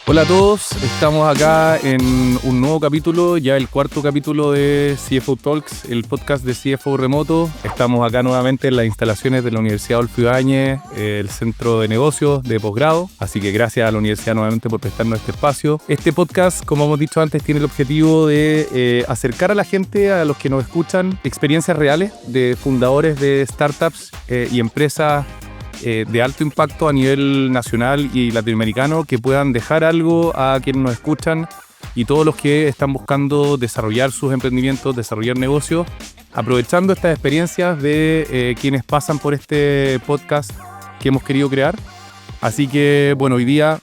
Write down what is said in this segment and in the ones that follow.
Hola a todos, estamos acá en un nuevo capítulo, ya el cuarto capítulo de CFO Talks, el podcast de CFO remoto. Estamos acá nuevamente en las instalaciones de la Universidad Adolfo Ibáñez, el centro de negocios de posgrado, así que gracias a la universidad nuevamente por prestarnos este espacio. Este podcast, como hemos dicho antes, tiene el objetivo de acercar a la gente, a los que nos escuchan, experiencias reales de fundadores de startups y empresas de alto impacto a nivel nacional y latinoamericano, que puedan dejar algo a quienes nos escuchan y todos los que están buscando desarrollar sus emprendimientos, desarrollar negocios, aprovechando estas experiencias de quienes pasan por este podcast que hemos querido crear. Así que, bueno, hoy día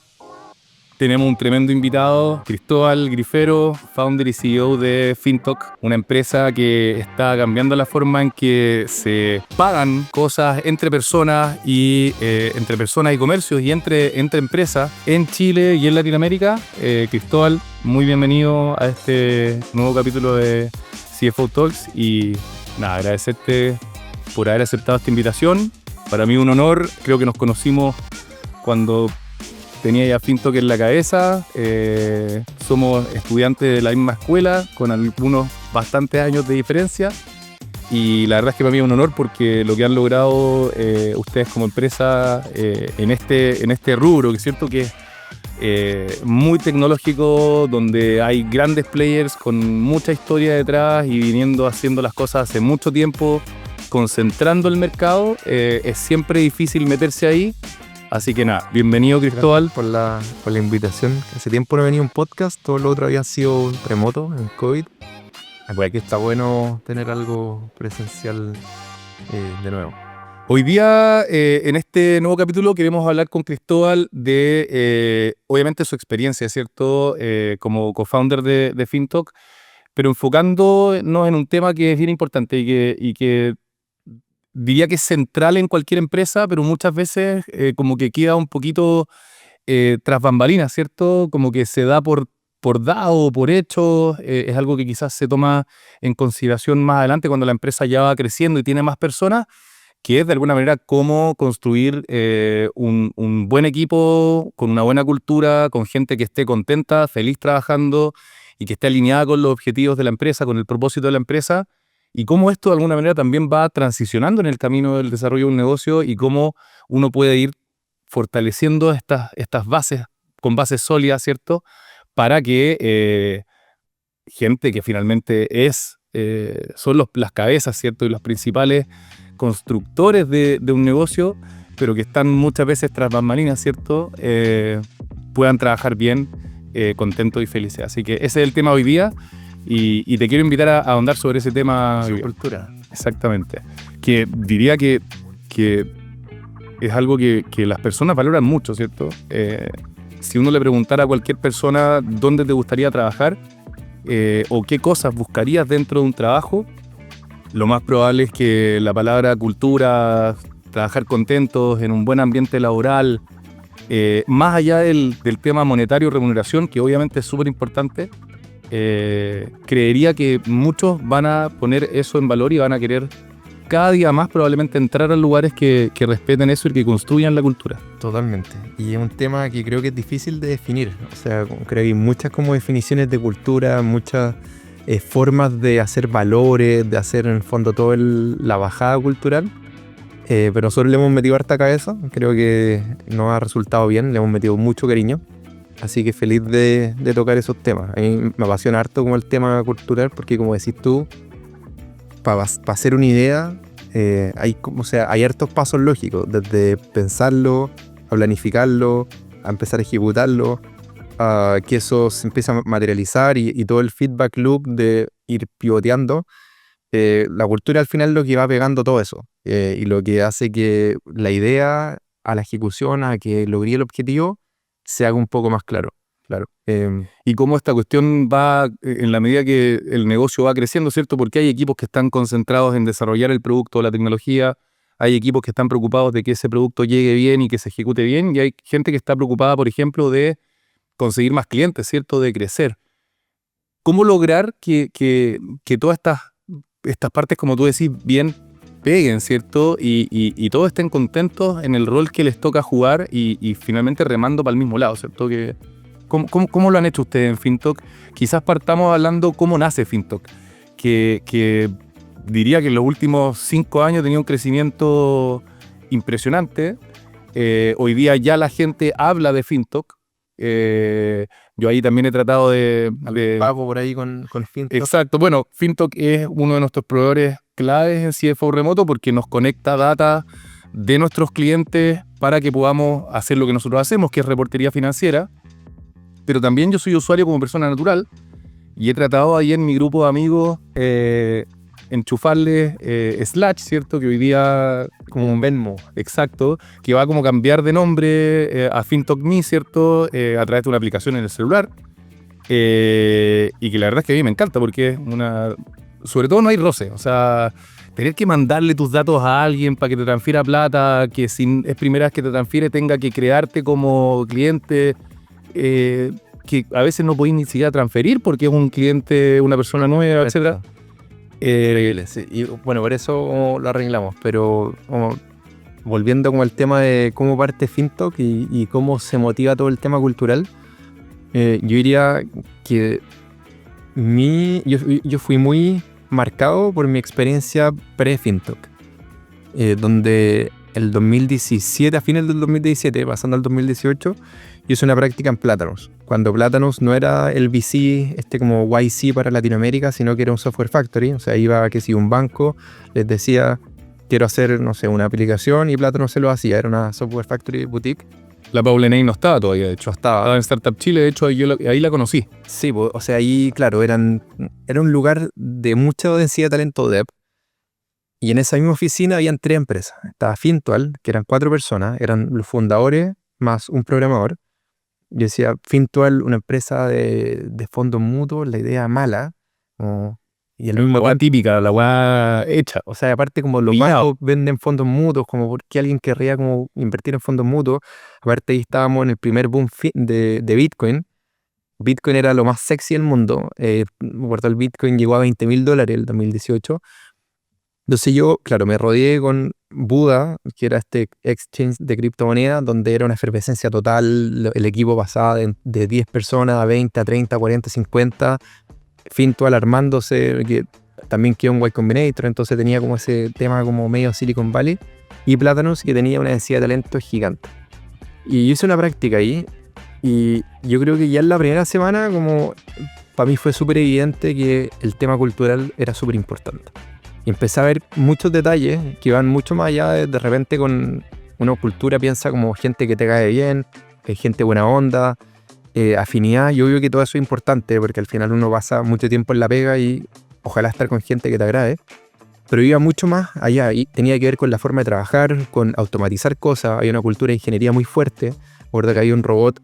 tenemos un tremendo invitado, Cristóbal Grifero, founder y CEO de Fintalk, una empresa que está cambiando la forma en que se pagan cosas entre personas y comercios y entre empresas en Chile y en Latinoamérica. Cristóbal, muy bienvenido a este nuevo capítulo de CFO Talks y nada, agradecerte por haber aceptado esta invitación. Para mí un honor, creo que nos conocimos cuando tenía ya Fintalk en la cabeza, somos estudiantes de la misma escuela, con algunos bastantes años de diferencia, y la verdad es que para mí es un honor porque lo que han logrado ustedes como empresa en este rubro, que es cierto que es muy tecnológico, donde hay grandes players con mucha historia detrás y viniendo haciendo las cosas hace mucho tiempo, concentrando el mercado, es siempre difícil meterse ahí. Así que nada, bienvenido Cristóbal. Gracias por la invitación. Hace tiempo no venía un podcast, todo lo otro había sido remoto, en COVID. Aquí está bueno tener algo presencial de nuevo. Hoy día, en este nuevo capítulo, queremos hablar con Cristóbal de, obviamente, su experiencia, ¿cierto? Como co-founder de Fintalk, pero enfocándonos en un tema que es bien importante y que diría que es central en cualquier empresa, pero muchas veces como que queda un poquito tras bambalinas, ¿cierto? Como que se da por dado, por hecho, es algo que quizás se toma en consideración más adelante cuando la empresa ya va creciendo y tiene más personas, que es de alguna manera cómo construir un buen equipo, con una buena cultura, con gente que esté contenta, feliz trabajando y que esté alineada con los objetivos de la empresa, con el propósito de la empresa, y cómo esto de alguna manera también va transicionando en el camino del desarrollo de un negocio y cómo uno puede ir fortaleciendo estas bases con bases sólidas, ¿cierto? Para que gente que finalmente son las cabezas, ¿cierto? Y los principales constructores de un negocio, pero que están muchas veces tras bambalinas, ¿cierto? Puedan trabajar bien, contentos y felices. Así que ese es el tema hoy día. Y te quiero invitar a ahondar sobre ese tema. Su cultura. Exactamente. Que diría que es algo que las personas valoran mucho, ¿cierto? Si uno le preguntara a cualquier persona dónde te gustaría trabajar o qué cosas buscarías dentro de un trabajo, lo más probable es que la palabra cultura, trabajar contentos en un buen ambiente laboral, más allá del tema monetario, remuneración, que obviamente es súper importante, creería que muchos van a poner eso en valor y van a querer cada día más probablemente entrar a lugares que respeten eso y que construyan la cultura. Totalmente. Y es un tema que creo que es difícil de definir. O sea, creo que hay muchas como definiciones de cultura, muchas formas de hacer valores, de hacer en el fondo toda la bajada cultural. Pero nosotros le hemos metido harta cabeza. Creo que nos ha resultado bien, le hemos metido mucho cariño. Así que feliz de tocar esos temas. A mí me apasiona harto como el tema cultural porque, como decís tú, para hacer una idea hay hartos pasos lógicos, desde pensarlo, a planificarlo, a empezar a ejecutarlo, a que eso se empiece a materializar y todo el feedback loop de ir pivoteando. La cultura al final es lo que va pegando todo eso y lo que hace que la idea a la ejecución, a que logre el objetivo, se haga un poco más claro. Y cómo esta cuestión va en la medida que el negocio va creciendo, ¿cierto? Porque hay equipos que están concentrados en desarrollar el producto o la tecnología, hay equipos que están preocupados de que ese producto llegue bien y que se ejecute bien, y hay gente que está preocupada, por ejemplo, de conseguir más clientes, ¿cierto? De crecer. ¿Cómo lograr que todas estas partes, como tú decís, bien peguen, ¿cierto? Y todos estén contentos en el rol que les toca jugar y finalmente remando para el mismo lado, ¿cierto? Que ¿Cómo lo han hecho ustedes en FinTalk? Quizás partamos hablando cómo nace FinTalk, que diría que en los últimos 5 años ha tenido un crecimiento impresionante. Hoy día ya la gente habla de FinTalk. Yo ahí también he tratado de Pago por ahí con FinTalk. Exacto. Bueno, FinTalk es uno de nuestros proveedores claves en CFO Remoto porque nos conecta data de nuestros clientes para que podamos hacer lo que nosotros hacemos, que es reportería financiera. Pero también yo soy usuario como persona natural y he tratado ahí en mi grupo de amigos enchufarle Slash, ¿cierto? Que hoy día... Como un Venmo. Exacto, que va como cambiar de nombre a FinTalk Me, ¿cierto? A través de una aplicación en el celular. Y que la verdad es que a mí me encanta porque es una... Sobre todo no hay roce, o sea, tener que mandarle tus datos a alguien para que te transfiera plata, que si es primera vez que te transfiere tenga que crearte como cliente, que a veces no podéis ni siquiera transferir porque es un cliente, una persona nueva, etc. Sí. Y bueno, por eso lo arreglamos, pero volviendo como al tema de cómo parte FinTalk y cómo se motiva todo el tema cultural, yo diría que yo fui muy marcado por mi experiencia pre-FinTalk, donde el 2017, a fines del 2017, pasando al 2018, yo hice una práctica en Plátanos, cuando Plátanos no era el VC, como YC para Latinoamérica, sino que era un software factory. O sea, iba que si un banco les decía, quiero hacer, no sé, una aplicación, y Plátanos se lo hacía, era una software factory boutique. La Paula Ney no estaba todavía, de hecho, estaba en Startup Chile, de hecho ahí la conocí. Sí, pues, o sea, ahí, claro, era un lugar de mucha densidad de talento dev, y en esa misma oficina habían 3 empresas. Estaba Fintual, que eran 4 personas, eran los fundadores más un programador. Yo decía, Fintual, una empresa de fondos mutuos, la idea mala. Y el mismo La weá típica, la weá hecha. O sea, aparte como los bancos venden fondos mutuos, como por qué alguien querría como invertir en fondos mutuos. Aparte ahí estábamos en el primer boom de Bitcoin. Bitcoin era lo más sexy del mundo. Me acuerdo, el Bitcoin llegó a $20,000 en el 2018. Entonces yo, claro, me rodeé con Buda, que era este exchange de criptomonedas, donde era una efervescencia total. El equipo pasaba de 10 personas a 20, a 30, a 40, 50. Fintual armándose, que también quedó en Y Combinator, entonces tenía como ese tema como medio Silicon Valley. Y Plátanos, que tenía una densidad de talento gigante. Y yo hice una práctica ahí, y yo creo que ya en la primera semana, como para mí fue súper evidente que el tema cultural era súper importante. Y empecé a ver muchos detalles que van mucho más allá de repente con una cultura, piensa como gente que te cae bien, gente buena onda, afinidad. Yo veo que todo eso es importante porque al final uno pasa mucho tiempo en la pega y ojalá estar con gente que te agrade. Pero iba mucho más allá y tenía que ver con la forma de trabajar, con automatizar cosas. Hay una cultura de ingeniería muy fuerte. Recuerdo que había un robot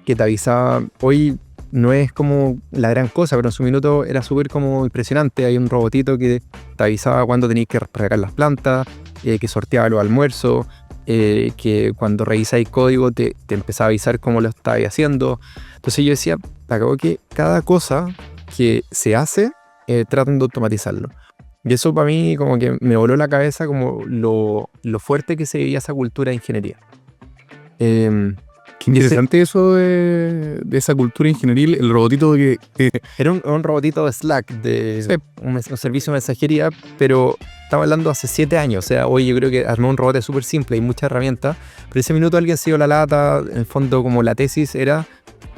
que te avisaba. Hoy no es como la gran cosa, pero en su minuto era súper como impresionante. Hay un robotito que te avisaba cuando tenías que regar las plantas, que sorteaba los almuerzos, que cuando revisáis código te empezaba a avisar cómo lo estabas haciendo. Entonces yo decía, acabó que cada cosa que se hace, tratan de automatizarlo. Y eso para mí como que me voló la cabeza como lo fuerte que se veía esa cultura de ingeniería. Qué interesante eso de esa cultura ingenieril, el robotito que... Era un robotito de Slack, un servicio de mensajería, pero estamos hablando hace 7 años. O sea, hoy yo creo que armó un robot súper simple y muchas herramientas, pero ese minuto alguien se dio la lata. En el fondo, como la tesis era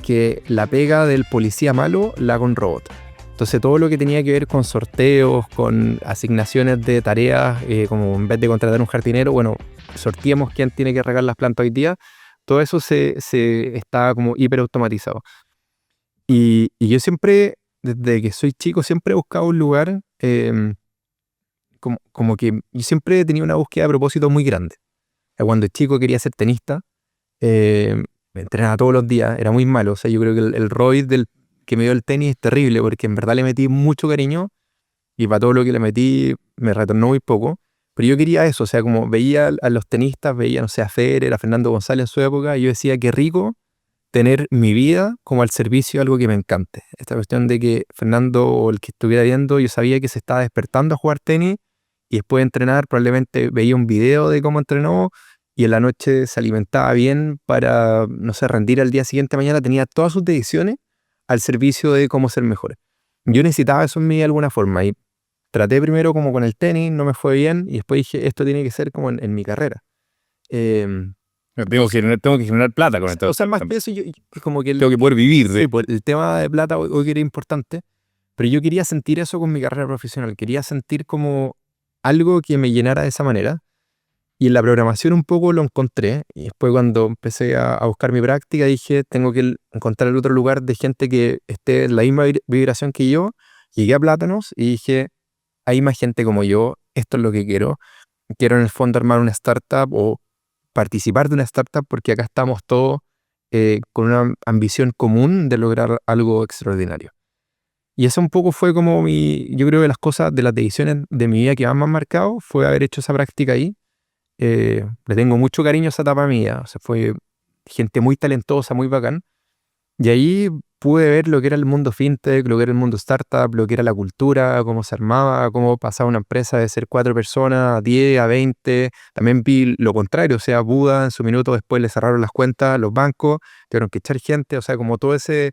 que la pega del policía malo la haga un robot. Entonces todo lo que tenía que ver con sorteos, con asignaciones de tareas, como en vez de contratar un jardinero, bueno, sorteamos quién tiene que regar las plantas hoy día. Todo eso se está como hiperautomatizado. Y yo siempre, desde que soy chico, siempre he buscado un lugar, como que yo siempre he tenido una búsqueda de propósito muy grande. Cuando chico quería ser tenista, me entrenaba todos los días, era muy malo. O sea, yo creo que el ROI que me dio el tenis es terrible, porque en verdad le metí mucho cariño y para todo lo que le metí me retornó muy poco. Pero yo quería eso, o sea, como veía a los tenistas, veía, no sé, a Federer, a Fernando González en su época, y yo decía, qué rico tener mi vida como al servicio de algo que me encante. Esta cuestión de que Fernando o el que estuviera viendo, yo sabía que se estaba despertando a jugar tenis, y después de entrenar probablemente veía un video de cómo entrenó, y en la noche se alimentaba bien para, no sé, rendir al día siguiente mañana, tenía todas sus decisiones al servicio de cómo ser mejor. Yo necesitaba eso en mí de alguna forma y traté primero como con el tenis, no me fue bien y después dije, esto tiene que ser como en mi carrera. Tengo que generar plata con esto. O sea, más que eso, yo como que Tengo que poder vivir de... sí, pues, el tema de plata hoy era importante, pero yo quería sentir eso con mi carrera profesional, quería sentir como algo que me llenara de esa manera. Y en la programación un poco lo encontré. Y después cuando empecé a buscar mi práctica, dije, tengo que encontrar el otro lugar de gente que esté en la misma vibración que yo. Llegué a Plátanos y dije, hay más gente como yo, esto es lo que quiero. Quiero en el fondo armar una startup o participar de una startup porque acá estamos todos con una ambición común de lograr algo extraordinario. Y eso un poco fue como yo creo que las cosas, de las decisiones de mi vida que más me han marcado, fue haber hecho esa práctica ahí. Le tengo mucho cariño a esa etapa mía, o sea, fue gente muy talentosa, muy bacán, y ahí pude ver lo que era el mundo fintech, lo que era el mundo startup, lo que era la cultura, cómo se armaba, cómo pasaba una empresa de ser 4 personas a 10, a 20, también vi lo contrario, o sea, Buda en su minuto después le cerraron las cuentas a los bancos, tuvieron que echar gente, o sea, como todo ese...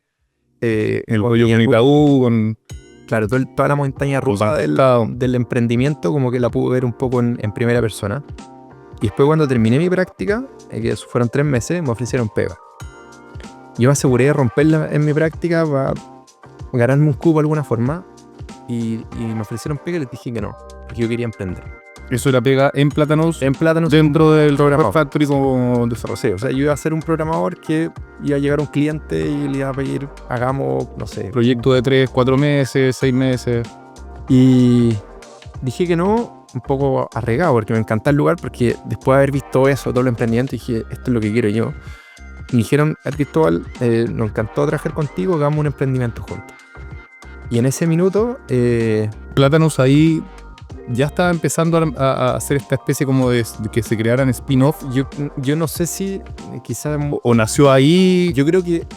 el rollo con Itaú, con... Claro, toda la montaña rusa del emprendimiento, como que la pude ver un poco en primera persona. Y después cuando terminé mi práctica, que fueron 3 meses, me ofrecieron pega. Yo me aseguré de romperla en mi práctica para ganarme un cupo de alguna forma. Y me ofrecieron pega y les dije que no, porque yo quería emprender. Eso era pega en Plátanos. En Plátanos, dentro del programador Factory como desarrollador. O sea, yo iba a ser un programador que iba a llegar a un cliente y le iba a pedir, hagamos, no sé. Proyecto de 3, 4 meses, 6 meses. Y dije que no, un poco arriesgado, porque me encanta el lugar, porque después de haber visto eso, todo el emprendimiento, dije, esto es lo que quiero yo. Y me dijeron, Cristóbal, nos encantó trabajar contigo, hagamos un emprendimiento juntos. Y en ese minuto... Plátanos ahí ya estaba empezando a hacer esta especie como de que se crearan spin-off. Yo no sé si quizás... O nació ahí. Yo creo que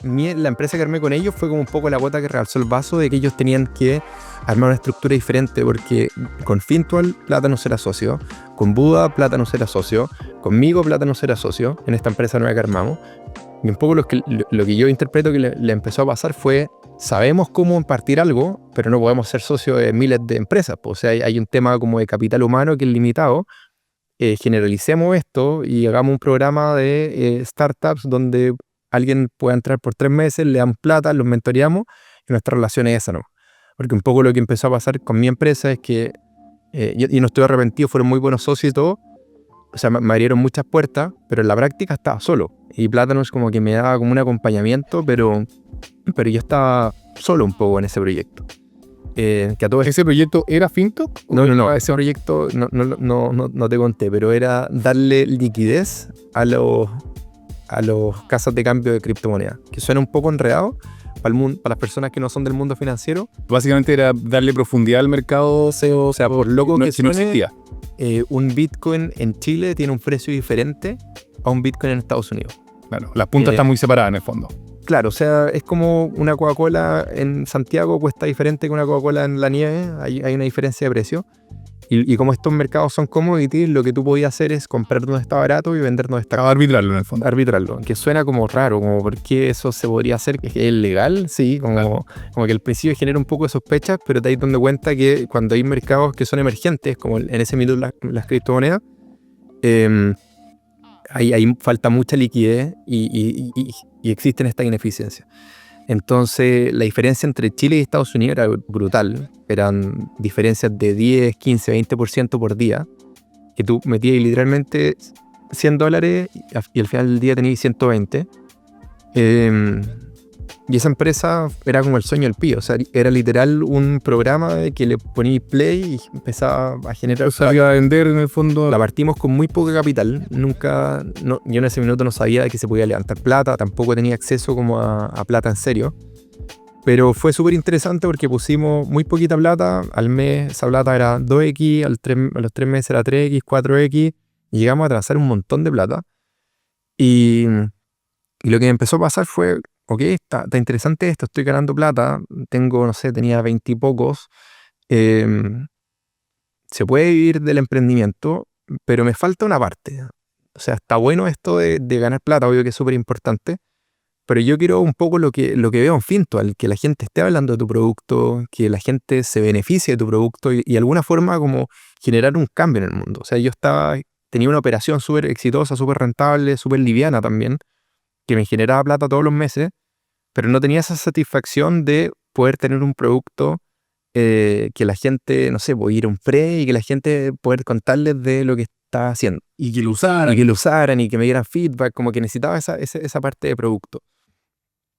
la empresa que armé con ellos fue como un poco la gota que rebalsó el vaso de que ellos tenían que armar una estructura diferente, porque con Fintual Plátanos era socio, con Buda Plátanos era socio, conmigo Plátanos era socio en esta empresa nueva que armamos. Y un poco lo que yo interpreto que le empezó a pasar fue, sabemos cómo impartir algo, pero no podemos ser socios de miles de empresas. O sea, hay un tema como de capital humano que es limitado. Generalicemos esto y hagamos un programa de startups donde alguien pueda entrar por 3 meses, le damos plata, los mentoreamos y nuestra relación es esa, ¿no? Porque un poco lo que empezó a pasar con mi empresa es que, y no estoy arrepentido, fueron muy buenos socios y todo, o sea, me abrieron muchas puertas, pero en la práctica estaba solo. Y Plátanos como que me daba como un acompañamiento, pero yo estaba solo un poco en ese proyecto. Que a todo ¿Ese proyecto era Finto? No, ese proyecto no te conté, pero era darle liquidez a los casas de cambio de criptomonedas, que suena un poco enredado para las personas que no son del mundo financiero. Básicamente era darle profundidad al mercado, o sea, por loco que no existía. Un Bitcoin en Chile tiene un precio diferente a un Bitcoin en Estados Unidos. Claro, las puntas están muy separadas en el fondo. Claro, o sea, es como una Coca-Cola en Santiago cuesta diferente que una Coca-Cola en la nieve, hay una diferencia de precio. Y como estos mercados son commodities, lo que tú podías hacer es comprar donde está barato y vender donde está caro. Arbitrarlo en el fondo. Arbitrarlo, que suena como raro, como ¿por qué eso se podría hacer? ¿Que es legal? Sí, como que al principio genera un poco de sospechas, pero te das dando cuenta que cuando hay mercados que son emergentes, como en ese minuto las criptomonedas, ahí falta mucha liquidez y existen estas ineficiencias. Entonces, la diferencia entre Chile y Estados Unidos era brutal. Eran diferencias de 10, 15, 20% por día, que tú metías literalmente $100 y al final del día tenías 120. Y esa empresa era como el sueño del pío. O sea, era literal un programa que le ponías play y empezaba a generar... O sea, iba a vender en el fondo. La partimos con muy poco capital. Yo en ese minuto no sabía de que se podía levantar plata. Tampoco tenía acceso como a plata en serio. Pero fue súper interesante porque pusimos muy poquita plata. Al mes esa plata era 2x, a los 3 meses era 3x, 4x. Y llegamos a transar un montón de plata. Y lo que empezó a pasar fue... Ok, está interesante esto, estoy ganando plata, tenía 20 y pocos, se puede vivir del emprendimiento, pero me falta una parte. O sea, está bueno esto de ganar plata, obvio que es súper importante, pero yo quiero un poco lo que veo en Fintual, que la gente esté hablando de tu producto, que la gente se beneficie de tu producto y de alguna forma como generar un cambio en el mundo. O sea, tenía una operación súper exitosa, súper rentable, súper liviana también, que me generaba plata todos los meses, pero no tenía esa satisfacción de poder tener un producto que la gente, no sé, puede ir a un pre y que la gente poder contarles de lo que está haciendo. Y que lo usaran. Y que lo usaran y que me dieran feedback, como que necesitaba esa parte de producto.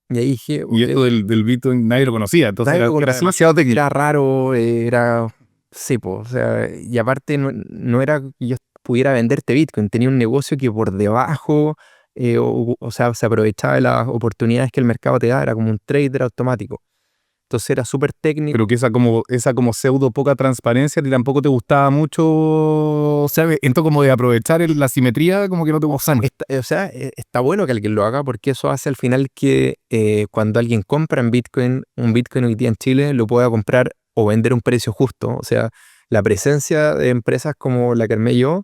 Y ahí dije... Y esto del Bitcoin nadie lo conocía, entonces Nadie era lo conocía. demasiado técnico. Era raro, era... Sí, o sea, y aparte no era que yo pudiera venderte Bitcoin, tenía un negocio que por debajo, o sea, se aprovechaba de las oportunidades que el mercado te da, era como un trader automático. Entonces era súper técnico. Pero que esa como pseudo poca transparencia, ¿y tampoco te gustaba mucho, ¿sabes? Entonces como de aprovechar la simetría, como que no te gustaba. O sea, está bueno que alguien lo haga porque eso hace al final que cuando alguien compra en Bitcoin, un Bitcoin hoy día en Chile, lo pueda comprar o vender a un precio justo. O sea, la presencia de empresas como la que armé yo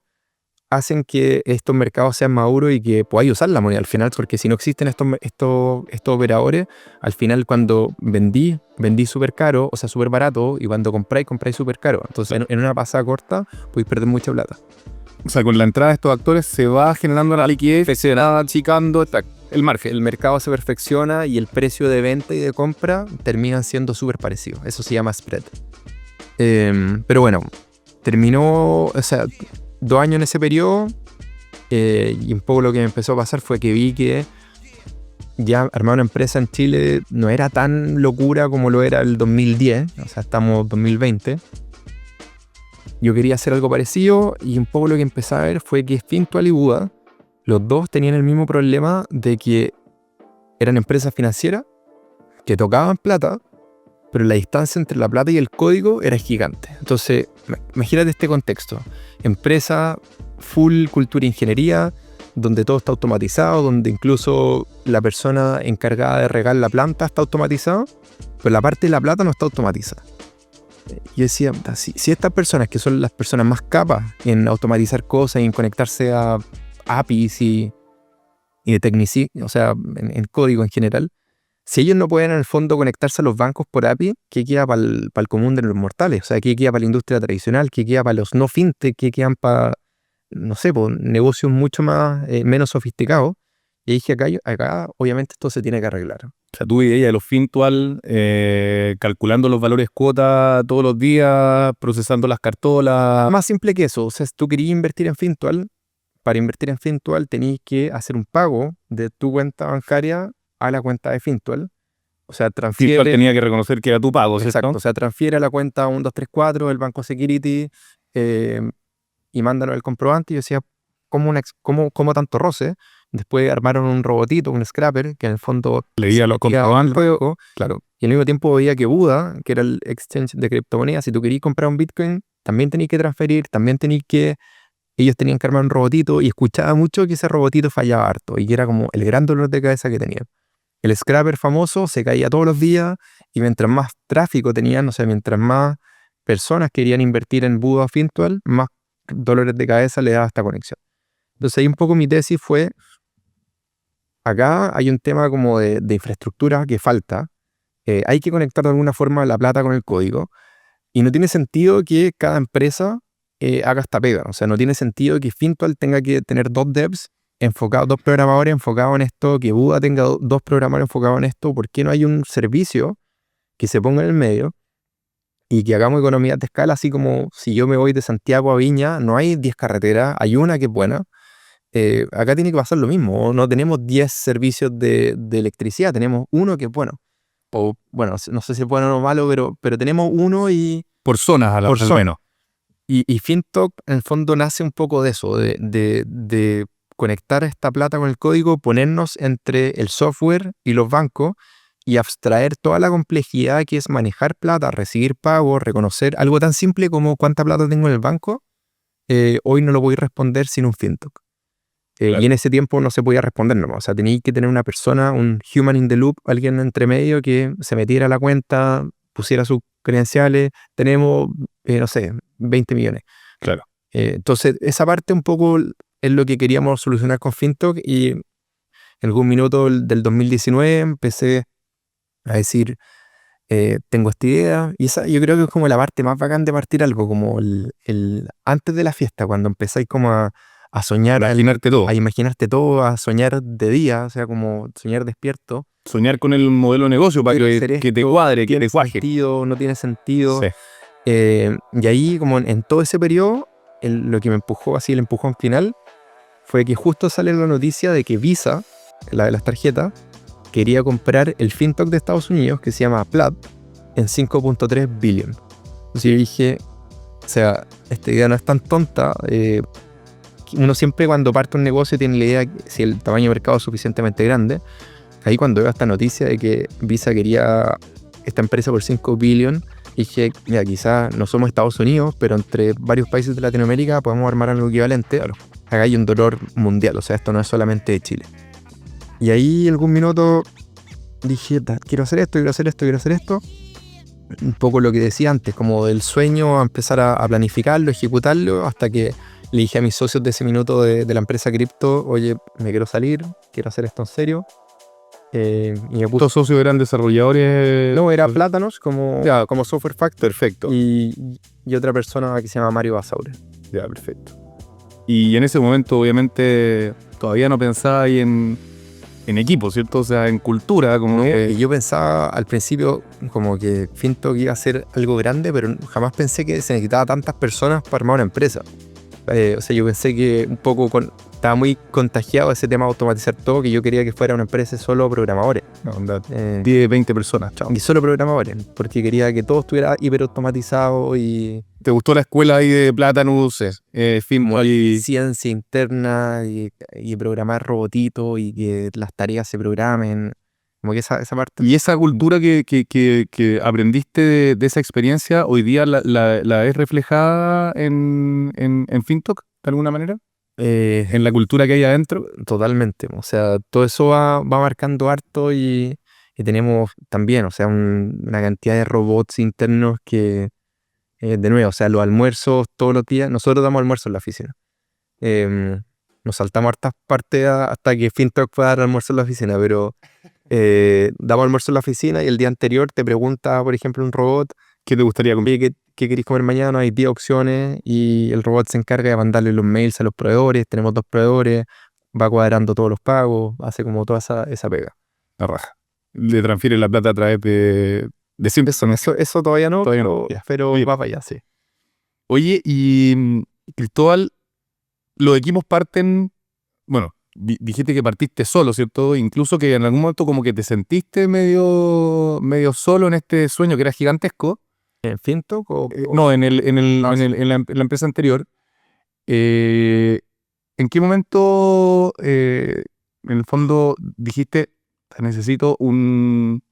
hacen que estos mercados sean maduros y que podáis usar la moneda al final, porque si no existen estos operadores, al final cuando vendí súper caro, o sea, súper barato, y cuando compráis súper caro. Entonces, en una pasada corta, podéis perder mucha plata. O sea, con la entrada de estos actores se va generando la liquidez, se va achicando el margen. El mercado se perfecciona y el precio de venta y de compra terminan siendo súper parecidos. Eso se llama spread. Pero bueno, terminó, o sea, 2 años en ese periodo, y un poco lo que me empezó a pasar fue que vi que ya armar una empresa en Chile no era tan locura como lo era el 2010, o sea, estamos en 2020. Yo quería hacer algo parecido y un poco lo que empecé a ver fue que Fintual y Buda, los dos tenían el mismo problema de que eran empresas financieras que tocaban plata, pero la distancia entre la plata y el código era gigante. Entonces, imagínate este contexto. Empresa full cultura e ingeniería, donde todo está automatizado, donde incluso la persona encargada de regar la planta está automatizada, pero la parte de la plata no está automatizada. Yo decía, si estas personas, que son las personas más capas en automatizar cosas y en conectarse a APIs y de tecnici, o sea, en código en general, si ellos no pueden en el fondo conectarse a los bancos por API, ¿qué queda para el común de los mortales? O sea, ¿qué queda para la industria tradicional? ¿Qué queda para los no fintech? ¿Qué quedan para, no sé, pues, negocios mucho más, menos sofisticados? Y dije, acá obviamente esto se tiene que arreglar. O sea, tú y ella, los Fintual, calculando los valores cuota todos los días, procesando las cartolas. Más simple que eso. O sea, si tú querías invertir en Fintual, para invertir en Fintual tenías que hacer un pago de tu cuenta bancaria a la cuenta de Fintual. O sea, transfiere... Fintual tenía que reconocer que era tu pago, ¿cierto? Exacto. O sea, transfiere a la cuenta 1234 del Banco Security y mándanos el comprobante. Y yo decía, ¿cómo tanto roce? Después armaron un robotito, un scrapper, que en el fondo leía los comprobantes. Claro. Y al mismo tiempo veía que Buda, que era el exchange de criptomonedas, si tú querías comprar un Bitcoin, también tenías que transferir, ellos tenían que armar un robotito, y escuchaba mucho que ese robotito fallaba harto y que era como el gran dolor de cabeza que tenía. El scrapper famoso se caía todos los días y mientras más tráfico tenían, o sea, mientras más personas querían invertir en Buda o Fintual, más dolores de cabeza le daba esta conexión. Entonces ahí un poco mi tesis fue, acá hay un tema como de infraestructura que falta, hay que conectar de alguna forma la plata con el código y no tiene sentido que cada empresa haga esta pega. O sea, no tiene sentido que Fintual tenga que tener 2 devs enfocados, 2 programadores enfocados en esto, que Buda tenga 2 programadores enfocados en esto. ¿Por qué no hay un servicio que se ponga en el medio y que hagamos economías de escala? Así como si yo me voy de Santiago a Viña, no hay 10 carreteras, hay una que es buena. Acá tiene que pasar lo mismo. No tenemos 10 servicios de electricidad, tenemos uno que es bueno. O bueno, no sé si es bueno o malo, pero tenemos uno y... Por zonas, al menos. Y Fintalk en el fondo nace un poco de eso, de conectar esta plata con el código, ponernos entre el software y los bancos y abstraer toda la complejidad que es manejar plata, recibir pagos, reconocer algo tan simple como cuánta plata tengo en el banco. Hoy no lo voy a responder sin un Fintalk. Claro. Y en ese tiempo no se podía responder nomás. O sea, tenías que tener una persona, un human in the loop, alguien entre medio que se metiera a la cuenta, pusiera sus credenciales. Tenemos, no sé, 20 millones. Claro. Entonces, esa parte un poco es lo que queríamos solucionar con FinTalk, y en algún minuto del 2019 empecé a decir, tengo esta idea, y esa yo creo que es como la parte más bacán de partir algo, como antes de la fiesta, cuando empezáis como a soñar, Imaginarte todo. a imaginarte todo, a soñar de día, o sea, como soñar despierto. Soñar con el modelo de negocio para que te cuadre, que te cuaje. Sentido, no tiene sentido. Sí. Y ahí, como en todo ese periodo, lo que me empujó, así el empujón final, fue que justo sale la noticia de que Visa, la de las tarjetas, quería comprar el FinTalk de Estados Unidos, que se llama Plaid, en 5.3 billion. Entonces yo dije, o sea, esta idea no es tan tonta. Uno siempre cuando parte un negocio tiene la idea que si el tamaño de mercado es suficientemente grande. Ahí cuando veo esta noticia de que Visa quería esta empresa por 5 billion, dije, mira, quizás no somos Estados Unidos, pero entre varios países de Latinoamérica podemos armar algo equivalente. Acá hay un dolor mundial, o sea, esto no es solamente de Chile. Y ahí algún minuto dije, quiero hacer esto, quiero hacer esto, quiero hacer esto. Un poco lo que decía antes, como del sueño a empezar a planificarlo, ejecutarlo, hasta que le dije a mis socios de ese minuto de la empresa cripto, oye, me quiero salir, quiero hacer esto en serio. Y me puso... ¿Estos socios eran desarrolladores? No, era Plátanos como, Ya, como software factor. perfecto. Y otra persona que se llama Mario Basaure. Ya, perfecto. Y en ese momento, obviamente, todavía no pensaba ahí en equipo, ¿cierto? O sea, en cultura, como Y yo pensaba al principio como que FinTalk iba a ser algo grande, pero jamás pensé que se necesitaba tantas personas para armar una empresa. O sea, yo pensé que un poco estaba muy contagiado ese tema de automatizar todo, que yo quería que fuera una empresa solo programadores. no, 10, 20 personas, chao. Y solo programadores, porque quería que todo estuviera hiper automatizado y... ¿Te gustó la escuela ahí de Plátanos? Ciencia interna y programar robotitos y que las tareas se programen. Como que esa parte... Y esa cultura que aprendiste de esa experiencia, hoy día la ves reflejada en FinTalk, de alguna manera, en la cultura que hay adentro. Totalmente. O sea, todo eso va marcando harto y tenemos también, o sea, una cantidad de robots internos que, de nuevo, o sea, los almuerzos todos los días, nosotros damos almuerzo en la oficina. Nos saltamos hartas partes hasta que FinTalk pueda dar almuerzo en la oficina, pero damos almuerzo en la oficina y el día anterior te pregunta, por ejemplo, un robot, ¿Qué te gustaría comer? ¿qué queréis comer mañana? Hay 10 opciones y el robot se encarga de mandarle los mails a los proveedores. Tenemos 2 proveedores, va cuadrando todos los pagos, hace como toda esa pega. La raja. Le transfiere la plata a través de Simpson. Eso todavía no, Todavía no. pero Oye, va para allá, sí. Oye, y Cristóbal, los equipos parten, bueno, dijiste que partiste solo, ¿cierto? Incluso que en algún momento como que te sentiste medio solo en este sueño que era gigantesco. ¿En FinTalk o...? No, en la empresa anterior. ¿En qué momento, en el fondo, dijiste, necesito un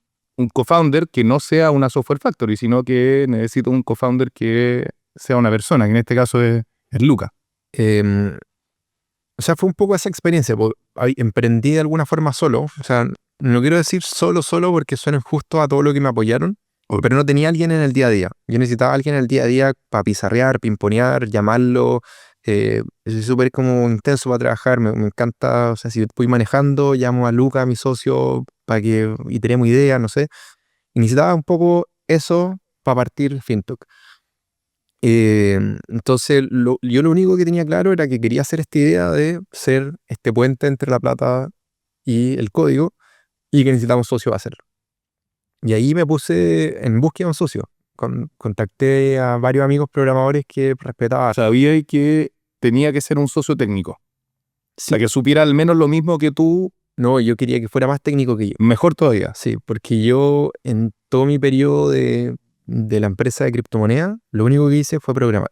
co-founder que no sea una software factory, sino que necesito un co-founder que sea una persona, que en este caso es Luca? O sea, fue un poco esa experiencia. Emprendí de alguna forma solo. O sea, no quiero decir solo porque suena injusto a todo lo que me apoyaron, pero no tenía alguien en el día a día. Yo necesitaba alguien en el día a día para pizarrear, pimponear, llamarlo. Soy súper como intenso para trabajar. Me encanta, o sea, si voy manejando, llamo a Luca, mi socio, y tenemos ideas, no sé. Y necesitaba un poco eso para partir FinTalk. Entonces, yo lo único que tenía claro era que quería hacer esta idea de ser este puente entre la plata y el código y que necesitaba un socio para hacerlo. Y ahí me puse en búsqueda de un socio. Contacté a varios amigos programadores que respetaba. Sabía que tenía que ser un socio técnico. O sea, que supiera al menos lo mismo que tú. No, yo quería que fuera más técnico que yo. Mejor todavía. Sí, porque yo en todo mi periodo de la empresa de criptomonedas, lo único que hice fue programar.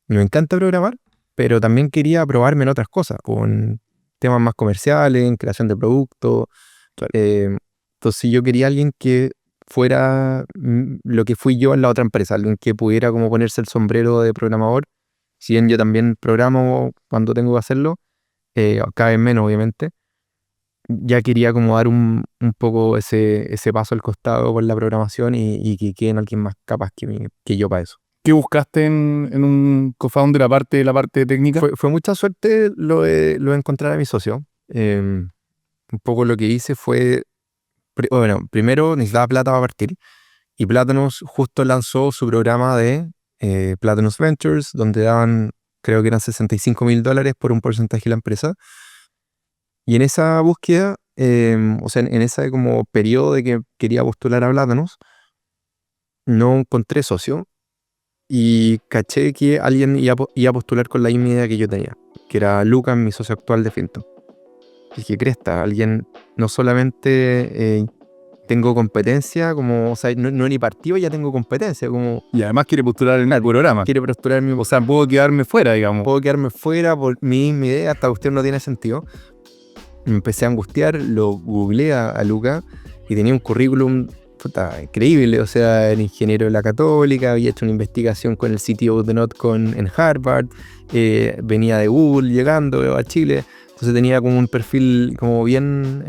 Me encanta programar, pero también quería probarme en otras cosas, con temas más comerciales, en creación de productos. Claro. Entonces yo quería alguien que fuera lo que fui yo en la otra empresa, alguien que pudiera como ponerse el sombrero de programador. Si bien yo también programo cuando tengo que hacerlo, cada vez menos obviamente, ya quería como dar un poco ese paso al costado por la programación y que queden alguien más capaz que yo para eso. ¿Qué buscaste en un co-founder aparte de la parte técnica? Fue mucha suerte lo de encontrar a mi socio. Un poco lo que hice fue, bueno, primero necesitaba plata para partir y Platanus justo lanzó su programa de Platanus Ventures, donde daban, creo que eran $65,000 por un porcentaje de la empresa. Y en esa búsqueda, o sea, en ese como periodo de que quería postular a Platanus, no encontré socio y caché que alguien iba a postular con la misma idea que yo tenía, que era Lucas, mi socio actual de Finto. Y dije, cresta, alguien no solamente tengo competencia, como, o sea, no ni partido, ya tengo competencia, como Y además quiere postular en el programa. quiere postular mi, O sea, puedo quedarme fuera, digamos. puedo quedarme fuera por mi misma idea, esta cuestión no tiene sentido. Me empecé a angustiar, lo googleé a Lucas y tenía un currículum increíble, o sea, era ingeniero de la Católica, había hecho una investigación con el CTO de NotCon en Harvard, venía de Google llegando a Chile, entonces tenía como un perfil como bien,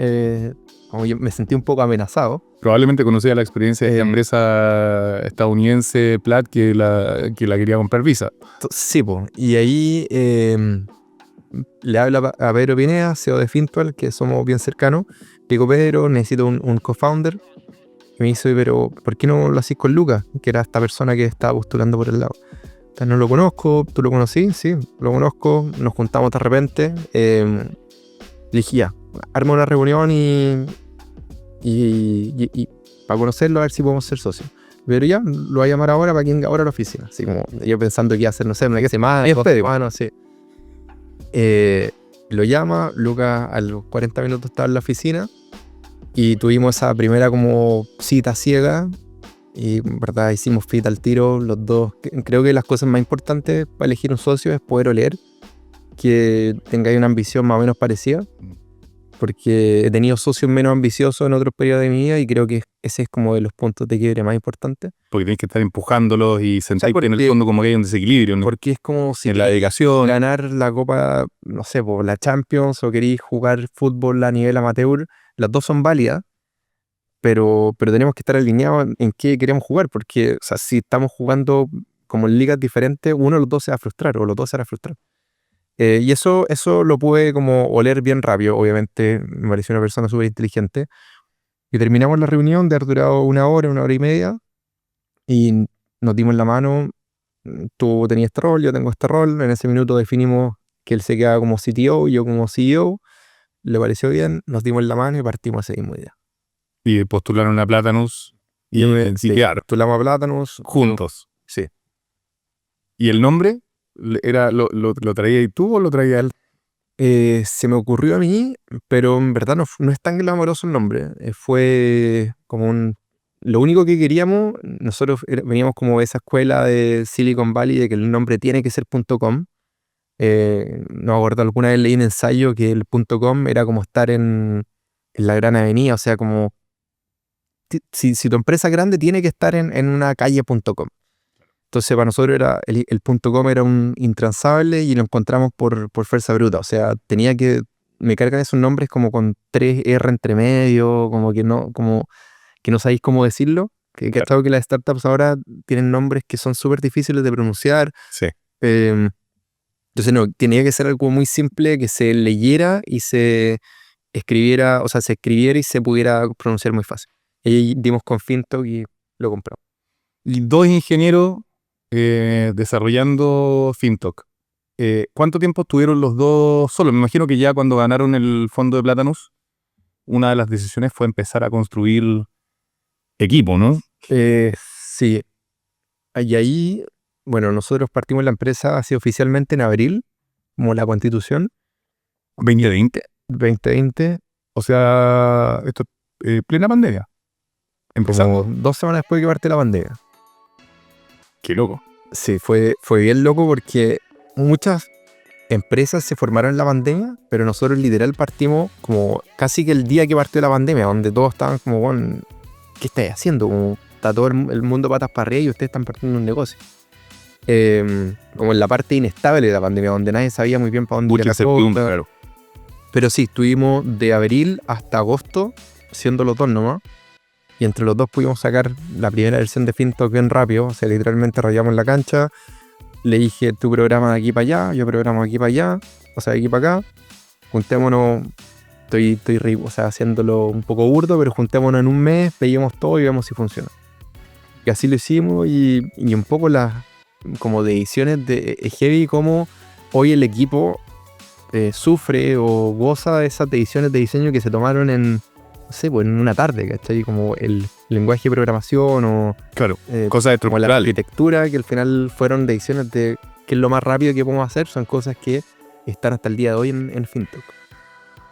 como yo me sentí un poco amenazado. Probablemente conocía la experiencia de la empresa estadounidense Plaid que la quería comprar Visa. Sí, pues, y ahí le habla a Pedro Pineda, CEO de Fintual, que somos bien cercanos. Digo, Pedro, necesito un co-founder. Y me dice, pero ¿por qué no lo hacís con Lucas? Que era esta persona que estaba postulando por el lado. Entonces, no lo conozco, ¿tú lo conocí? Sí, lo conozco, nos juntamos de repente. Le dije, ya, arma una reunión y para conocerlo, a ver si podemos ser socios. Pero ya, lo voy a llamar ahora para que venga ahora a la oficina. Así como yo pensando que iba a hacer, no sé, una semana, dos semanas, sí. Lo llama, Lucas a los 40 minutos estaba en la oficina y tuvimos esa primera como cita ciega y en verdad hicimos fit al tiro los dos. Creo que las cosas más importantes para elegir un socio es poder oler, que tengáis una ambición más o menos parecida, porque he tenido socios menos ambiciosos en otros periodos de mi vida y creo que ese es como de los puntos de quiebre más importantes. Porque tienes que estar empujándolos y sentir porque que en el fondo como que hay un desequilibrio, ¿no? Porque es como si En la dedicación. ganar la Copa, no sé, por la Champions o queréis jugar fútbol a nivel amateur, las dos son válidas, pero tenemos que estar alineados en qué queremos jugar, porque o sea, si estamos jugando como en ligas diferentes, uno de los dos se va a frustrar o los dos se van a frustrar. Y eso lo pude como oler bien rápido, obviamente me pareció una persona súper inteligente. Y terminamos la reunión de haber durado una hora y media, y nos dimos la mano. Tú tenías este rol, yo tengo este rol. En ese minuto definimos que él se quedaba como CTO y yo como CEO. Le pareció bien, nos dimos la mano y partimos ese mismo día. Y postularon a Platanus y quedaron postulamos a Platanus juntos. Sí. ¿Y el nombre? ¿Lo traía tú o lo traía él? Se me ocurrió a mí, pero en verdad no es tan glamoroso el nombre. Fue como lo único que queríamos, nosotros veníamos como de esa escuela de Silicon Valley de que el nombre tiene que ser .com. No me acuerdo, alguna vez leí un ensayo que el .com era como estar en la Gran Avenida, o sea, como si tu empresa es grande tiene que estar en una calle .com. Entonces para nosotros era el .com era un intransable y lo encontramos por fuerza bruta, o sea, me cargan esos nombres como con 3 R entre medio, como que no sabéis cómo decirlo. Claro. Claro que las startups ahora tienen nombres que son súper difíciles de pronunciar. Sí. Entonces no, tenía que ser algo muy simple que se leyera y se escribiera, o sea, se escribiera y se pudiera pronunciar muy fácil. Y ahí dimos con Fintalk y lo compramos. Y 2 ingenieros desarrollando Fintalk. ¿Cuánto tiempo estuvieron los dos solos? Me imagino que ya cuando ganaron el fondo de Platanus, una de las decisiones fue empezar a construir equipo, ¿no? Sí. Y ahí, bueno, nosotros partimos la empresa así oficialmente en abril, como la Constitución. 2020. O sea, esto plena pandemia. Como 2 semanas después de que parte la pandemia. Qué loco. Sí, fue bien loco porque muchas empresas se formaron en la pandemia, pero nosotros literal partimos como casi que el día que partió la pandemia, donde todos estaban como, bueno, ¿qué estáis haciendo? Como está todo el mundo patas para arriba y ustedes están partiendo un negocio. Como en la parte inestable de la pandemia, donde nadie sabía muy bien para dónde Mucha incertidumbre, claro. Pero sí, estuvimos de abril hasta agosto siendo los dos nomás. Y entre los dos pudimos sacar la primera versión de FinTalk bien rápido. O sea, literalmente rayamos la cancha. Le dije, tú programa de aquí para allá, yo programo de aquí para allá, o sea, de aquí para acá. Juntémonos, o sea, haciéndolo un poco burdo, pero juntémonos en un mes, veíamos todo y vemos si funciona. Y así lo hicimos y un poco las como de ediciones de heavy, como hoy el equipo sufre o goza de esas ediciones de diseño que se tomaron en, no sé, pues en una tarde, ¿cachai? Como el lenguaje de programación o Claro, cosas como la estructurales. arquitectura, que al final fueron decisiones de qué es lo más rápido que podemos hacer, son cosas que están hasta el día de hoy en FinTalk.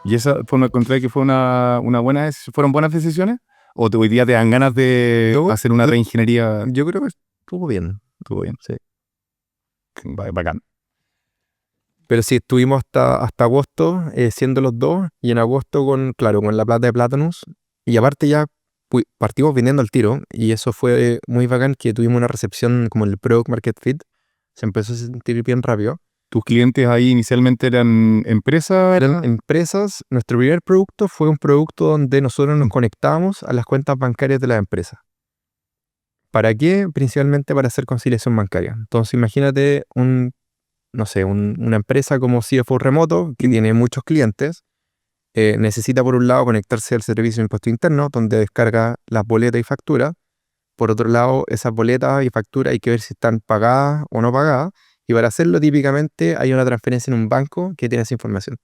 ¿Y esa fue, encontré que fue una buena, fueron buenas decisiones? ¿O hoy día te dan ganas de hacer una reingeniería? Yo creo que estuvo bien. Estuvo bien. Sí. Bacán. Pero sí, estuvimos hasta agosto siendo los dos, y en agosto con la plata de Platanus, y aparte ya partimos vendiendo al tiro, y eso fue muy bacán, que tuvimos una recepción como el Product Market Fit, se empezó a sentir bien rápido. ¿Tus clientes ahí inicialmente eran empresas? Eran empresas. Nuestro primer producto fue un producto donde nosotros nos conectábamos a las cuentas bancarias de las empresas. ¿Para qué? Principalmente para hacer conciliación bancaria. Entonces imagínate una empresa como CFO Remoto, que tiene muchos clientes, necesita por un lado conectarse al servicio de impuesto interno, donde descarga las boletas y facturas. Por otro lado, esas boletas y facturas hay que ver si están pagadas o no pagadas, y para hacerlo típicamente hay una transferencia en un banco que tiene esa información.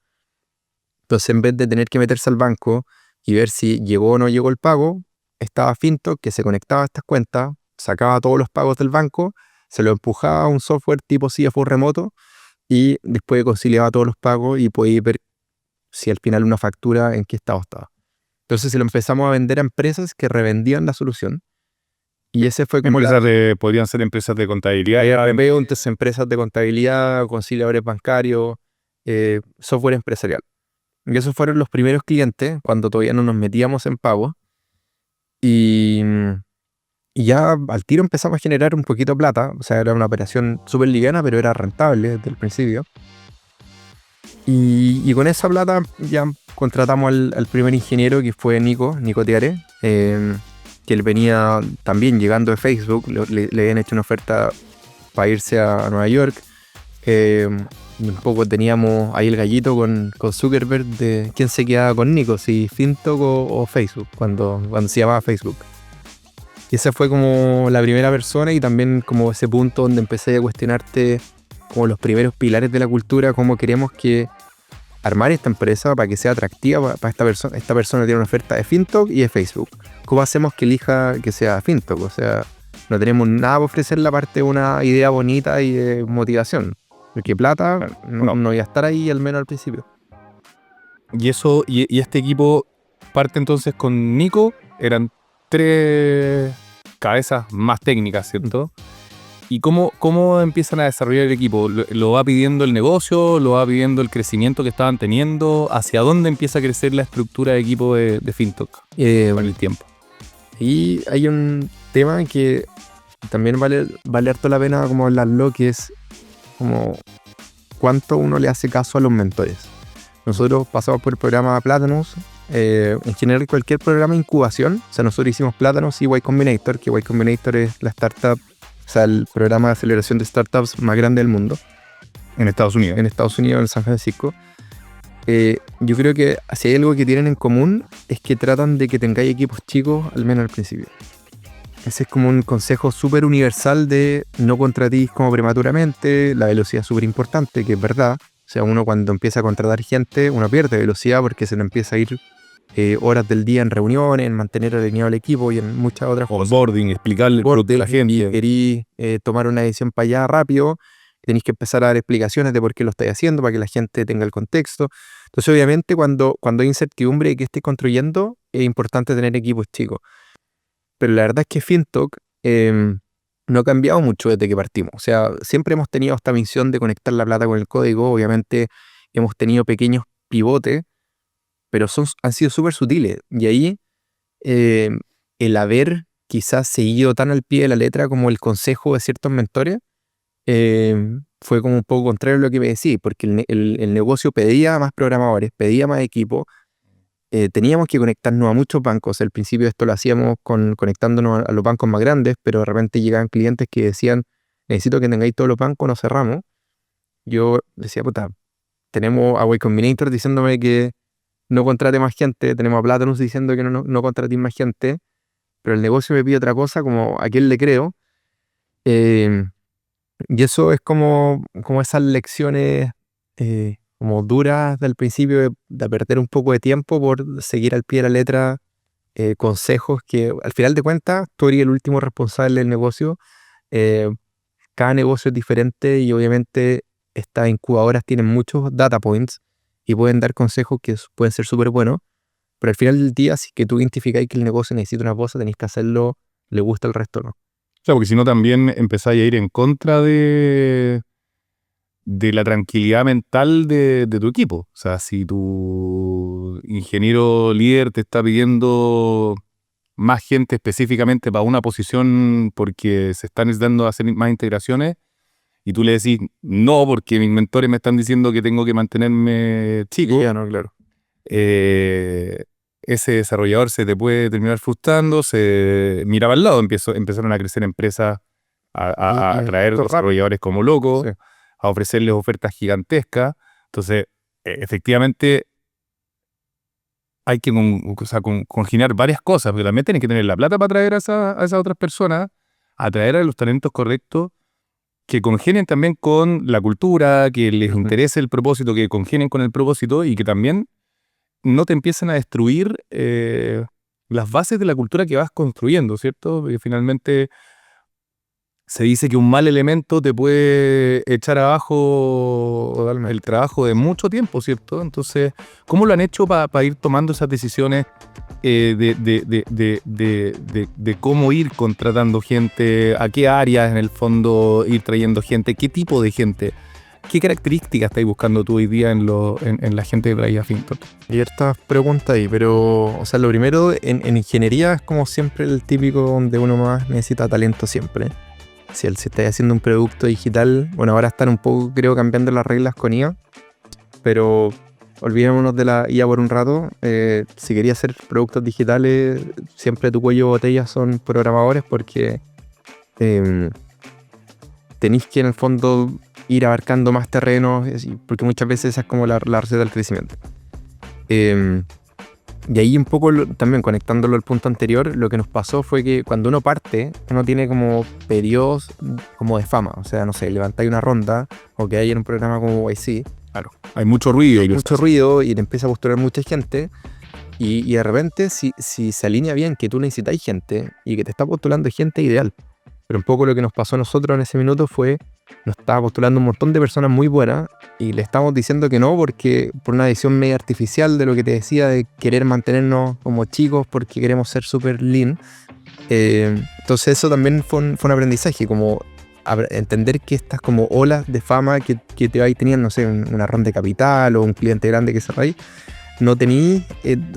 Entonces, en vez de tener que meterse al banco y ver si llegó o no llegó el pago, estaba FinTalk, que se conectaba a estas cuentas, sacaba todos los pagos del banco, se lo empujaba a un software tipo CFO Remoto, y después conciliaba todos los pagos y podía ver si al final una factura en qué estado estaba. Entonces se lo empezamos a vender a empresas que revendían la solución. Y ese fue como Podrían ser empresas de contabilidad. entonces empresas de contabilidad, conciliadores bancarios, software empresarial. Y esos fueron los primeros clientes cuando todavía no nos metíamos en pago. Y ya al tiro empezamos a generar un poquito de plata. O sea, era una operación súper liviana, pero era rentable desde el principio. Y con esa plata ya contratamos al primer ingeniero, que fue Nico Tiare, que él venía también llegando de Facebook. Le habían hecho una oferta para irse a Nueva York. Y un poco teníamos ahí el gallito con Zuckerberg de quién se quedaba con Nico, si FinTalk o Facebook, cuando se llamaba Facebook. Y esa fue como la primera persona, y también como ese punto donde empecé a cuestionarte como los primeros pilares de la cultura, cómo queremos que armar esta empresa para que sea atractiva para esta persona. Esta persona tiene una oferta de FinTalk y de Facebook. ¿Cómo hacemos que elija que sea FinTalk? O sea, no tenemos nada para ofrecerle aparte de una idea bonita y de motivación. Porque plata no iba a estar ahí, al menos al principio. Y eso, y este equipo parte entonces con Nico, eran 3 cabezas más técnicas, ¿cierto? ¿Y cómo empiezan a desarrollar el equipo? ¿Lo va pidiendo el negocio? ¿Lo va pidiendo el crecimiento que estaban teniendo? ¿Hacia dónde empieza a crecer la estructura de equipo de FinTalk con el tiempo? Y hay un tema que también vale harto la pena como hablarlo, que es como cuánto uno le hace caso a los mentores. Nosotros pasamos por el programa Platanus, en general cualquier programa de incubación. O sea, nosotros hicimos Platanus y Y Combinator, que Y Combinator es la startup, o sea, el programa de aceleración de startups más grande del mundo. En Estados Unidos. En San Francisco. Yo creo que si hay algo que tienen en común es que tratan de que tengáis equipos chicos, al menos al principio. Ese es como un consejo súper universal de no contratís como prematuramente. La velocidad es súper importante, que es verdad. O sea, uno cuando empieza a contratar gente, uno pierde velocidad porque se le empieza a ir horas del día en reuniones, en mantener alineado el equipo y en muchas otras cosas. Onboarding, explicarle el producto a la gente. Y querís tomar una decisión para allá rápido, tenéis que empezar a dar explicaciones de por qué lo estáis haciendo, para que la gente tenga el contexto. Entonces, obviamente, cuando hay incertidumbre de qué estés construyendo, es importante tener equipos chicos. Pero la verdad es que FinTalk no ha cambiado mucho desde que partimos. O sea, siempre hemos tenido esta misión de conectar la plata con el código. Obviamente hemos tenido pequeños pivotes, pero han sido súper sutiles. Y ahí el haber quizás seguido tan al pie de la letra como el consejo de ciertos mentores fue como un poco contrario a lo que me decís, porque el negocio pedía más programadores, pedía más equipo, teníamos que conectarnos a muchos bancos. Al principio esto lo hacíamos conectándonos a los bancos más grandes, pero de repente llegaban clientes que decían, necesito que tengáis todos los bancos, nos cerramos. Yo decía, puta, tenemos a Y Combinator diciéndome que no contrate más gente, tenemos a Platanus diciendo que no contrate más gente, pero el negocio me pide otra cosa, como a quién le creo. Eh, y eso es como esas lecciones como duras del principio de perder un poco de tiempo por seguir al pie de la letra consejos que al final de cuentas tú eres el último responsable del negocio. Eh, Cada negocio es diferente y obviamente estas incubadoras tienen muchos data points y pueden dar consejos que pueden ser súper buenos, pero al final del día, si que tú identificáis que el negocio necesita una cosa, tenéis que hacerlo, le gusta el resto, ¿no? O sea, porque si no también empezáis a ir en contra de la tranquilidad mental de tu equipo. O sea, si tu ingeniero líder te está pidiendo más gente específicamente para una posición porque se están necesitando hacer más integraciones y tú le decís no porque mis mentores me están diciendo que tengo que mantenerme chico, Ya, no, claro. ese desarrollador se te puede terminar frustrando, se miraba al lado, empezaron a crecer empresas a traer desarrolladores como locos, Sí. a ofrecerles ofertas gigantescas. Entonces, efectivamente, hay que congeniar varias cosas, pero también tienes que tener la plata para atraer a esas otras personas, atraer a los talentos correctos, que congenien también con la cultura, que les Ujú. interese el propósito, que congenien con el propósito y que también no te empiecen a destruir las bases de la cultura que vas construyendo, ¿cierto? Porque finalmente se dice que un mal elemento te puede echar abajo el trabajo de mucho tiempo, ¿cierto? Entonces, ¿cómo lo han hecho para ir tomando esas decisiones de cómo ir contratando gente, a qué áreas en el fondo ir trayendo gente, qué tipo de gente? ¿Qué características estáis buscando tú hoy día en la gente que traía Finton? Y hartas preguntas ahí, pero, o sea, lo primero, en ingeniería es como siempre el típico donde uno más necesita talento siempre. Si estáis haciendo un producto digital, bueno, ahora están un poco, creo, cambiando las reglas con IA, pero olvidémonos de la IA por un rato. Si querías hacer productos digitales, siempre tu cuello de botella son programadores porque em, tenéis que en el fondo ir abarcando más terrenos, porque muchas veces esa es como la receta del crecimiento. Y ahí un poco también conectándolo al punto anterior, lo que nos pasó fue que cuando uno parte, uno tiene como periodos como de fama. O sea, no sé, levantáis una ronda o que hay en un programa como YC, Claro, hay mucho ruido. mucho ruido y le empieza a postular mucha gente. Y de repente, si se alinea bien que tú necesitáis gente y que te está postulando gente ideal. Pero un poco lo que nos pasó a nosotros en ese minuto fue, nos estaba postulando un montón de personas muy buenas y le estamos diciendo que no porque por una decisión media artificial de lo que te decía de querer mantenernos como chicos porque queremos ser súper lean. Entonces eso también fue un aprendizaje, como entender que estas como olas de fama que te vais teniendo, no sé, una ronda de capital o un cliente grande que cerráis, no tení,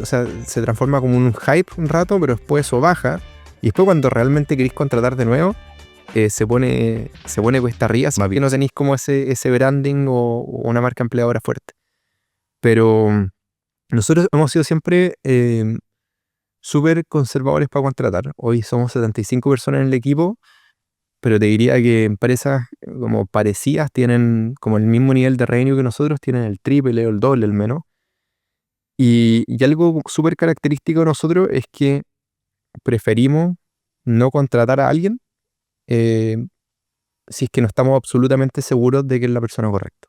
o sea, se transforma como un hype un rato, pero después eso baja. Y después cuando realmente queréis contratar de nuevo, se pone cuesta arriba, si que no tenéis como ese branding o una marca empleadora fuerte. Pero nosotros hemos sido siempre súper conservadores para contratar. Hoy somos 75 personas en el equipo, pero te diría que empresas como parecidas tienen como el mismo nivel de revenue que nosotros, tienen el triple o el doble al menos. Y algo súper característico de nosotros es que preferimos no contratar a alguien si es que no estamos absolutamente seguros de que es la persona correcta.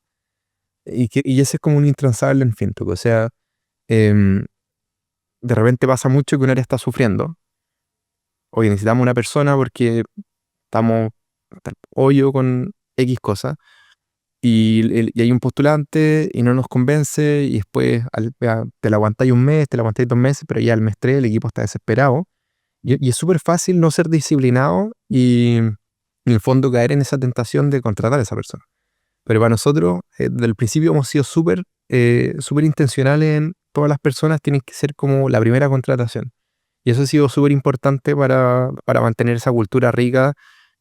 Y ese es como un intransable en Fintuc. O sea, em, de repente pasa mucho que un área está sufriendo. Oye, necesitamos una persona porque estamos hasta el hoyo con X cosas. Y hay un postulante y no nos convence. Y después te la aguantáis un mes, te la aguantáis 2 meses, pero ya al mes 3 el equipo está desesperado. Y es súper fácil no ser disciplinado y en el fondo caer en esa tentación de contratar a esa persona. Pero para nosotros, desde el principio hemos sido súper intencionales en todas las personas tienen que ser como la primera contratación. Y eso ha sido súper importante para mantener esa cultura rica,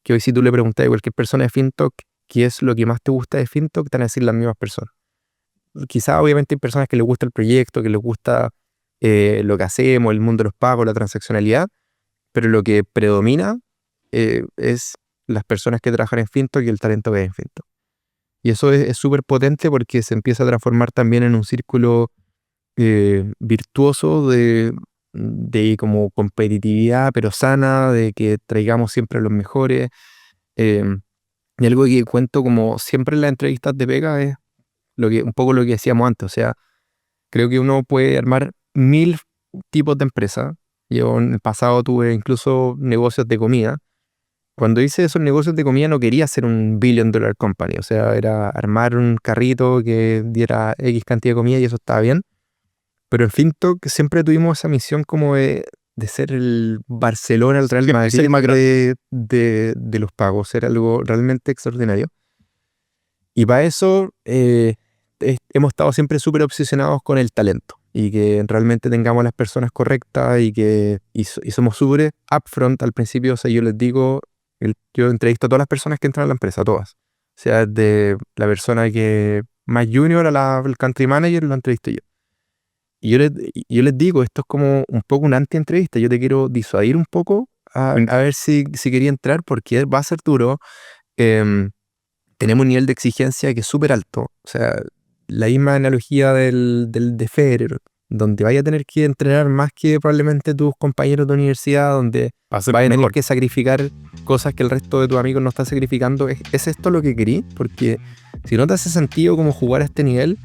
que hoy si tú le preguntas a cualquier persona de Fintoc qué es lo que más te gusta de Fintoc, te van a decir las mismas personas. Quizás obviamente hay personas que les gusta el proyecto, que les gusta lo que hacemos, el mundo de los pagos, la transaccionalidad, pero lo que predomina es las personas que trabajan en FinTech y el talento que hay en FinTech. Y eso es súper potente porque se empieza a transformar también en un círculo virtuoso de como competitividad, pero sana, de que traigamos siempre a los mejores. eh, y algo que cuento como siempre en las entrevistas de pega es un poco lo que decíamos antes. O sea, creo que uno puede armar 1000 tipos de empresas. Yo en el pasado tuve incluso negocios de comida. Cuando hice esos negocios de comida no quería ser un billion dollar company. O sea, era armar un carrito que diera X cantidad de comida y eso estaba bien. Pero en FinTech siempre tuvimos esa misión como de ser el Barcelona, el Real Madrid de los pagos. Ser algo realmente extraordinario. Y para eso hemos estado siempre súper obsesionados con el talento y que realmente tengamos las personas correctas y somos súper upfront al principio. O sea, yo les digo, yo entrevisto a todas las personas que entran a la empresa, todas. O sea, de la persona que más junior el country manager lo entrevisto yo. Y yo les digo, esto es como un poco una anti-entrevista. Yo te quiero disuadir un poco a ver si quería entrar porque va a ser duro. Tenemos un nivel de exigencia que es súper alto. O sea, la misma analogía de Federer, donde vaya a tener que entrenar más que probablemente tus compañeros de universidad, donde vaya a tener que sacrificar cosas que el resto de tus amigos no están sacrificando. ¿Es esto lo que querís? Porque si no te hace sentido como jugar a este nivel,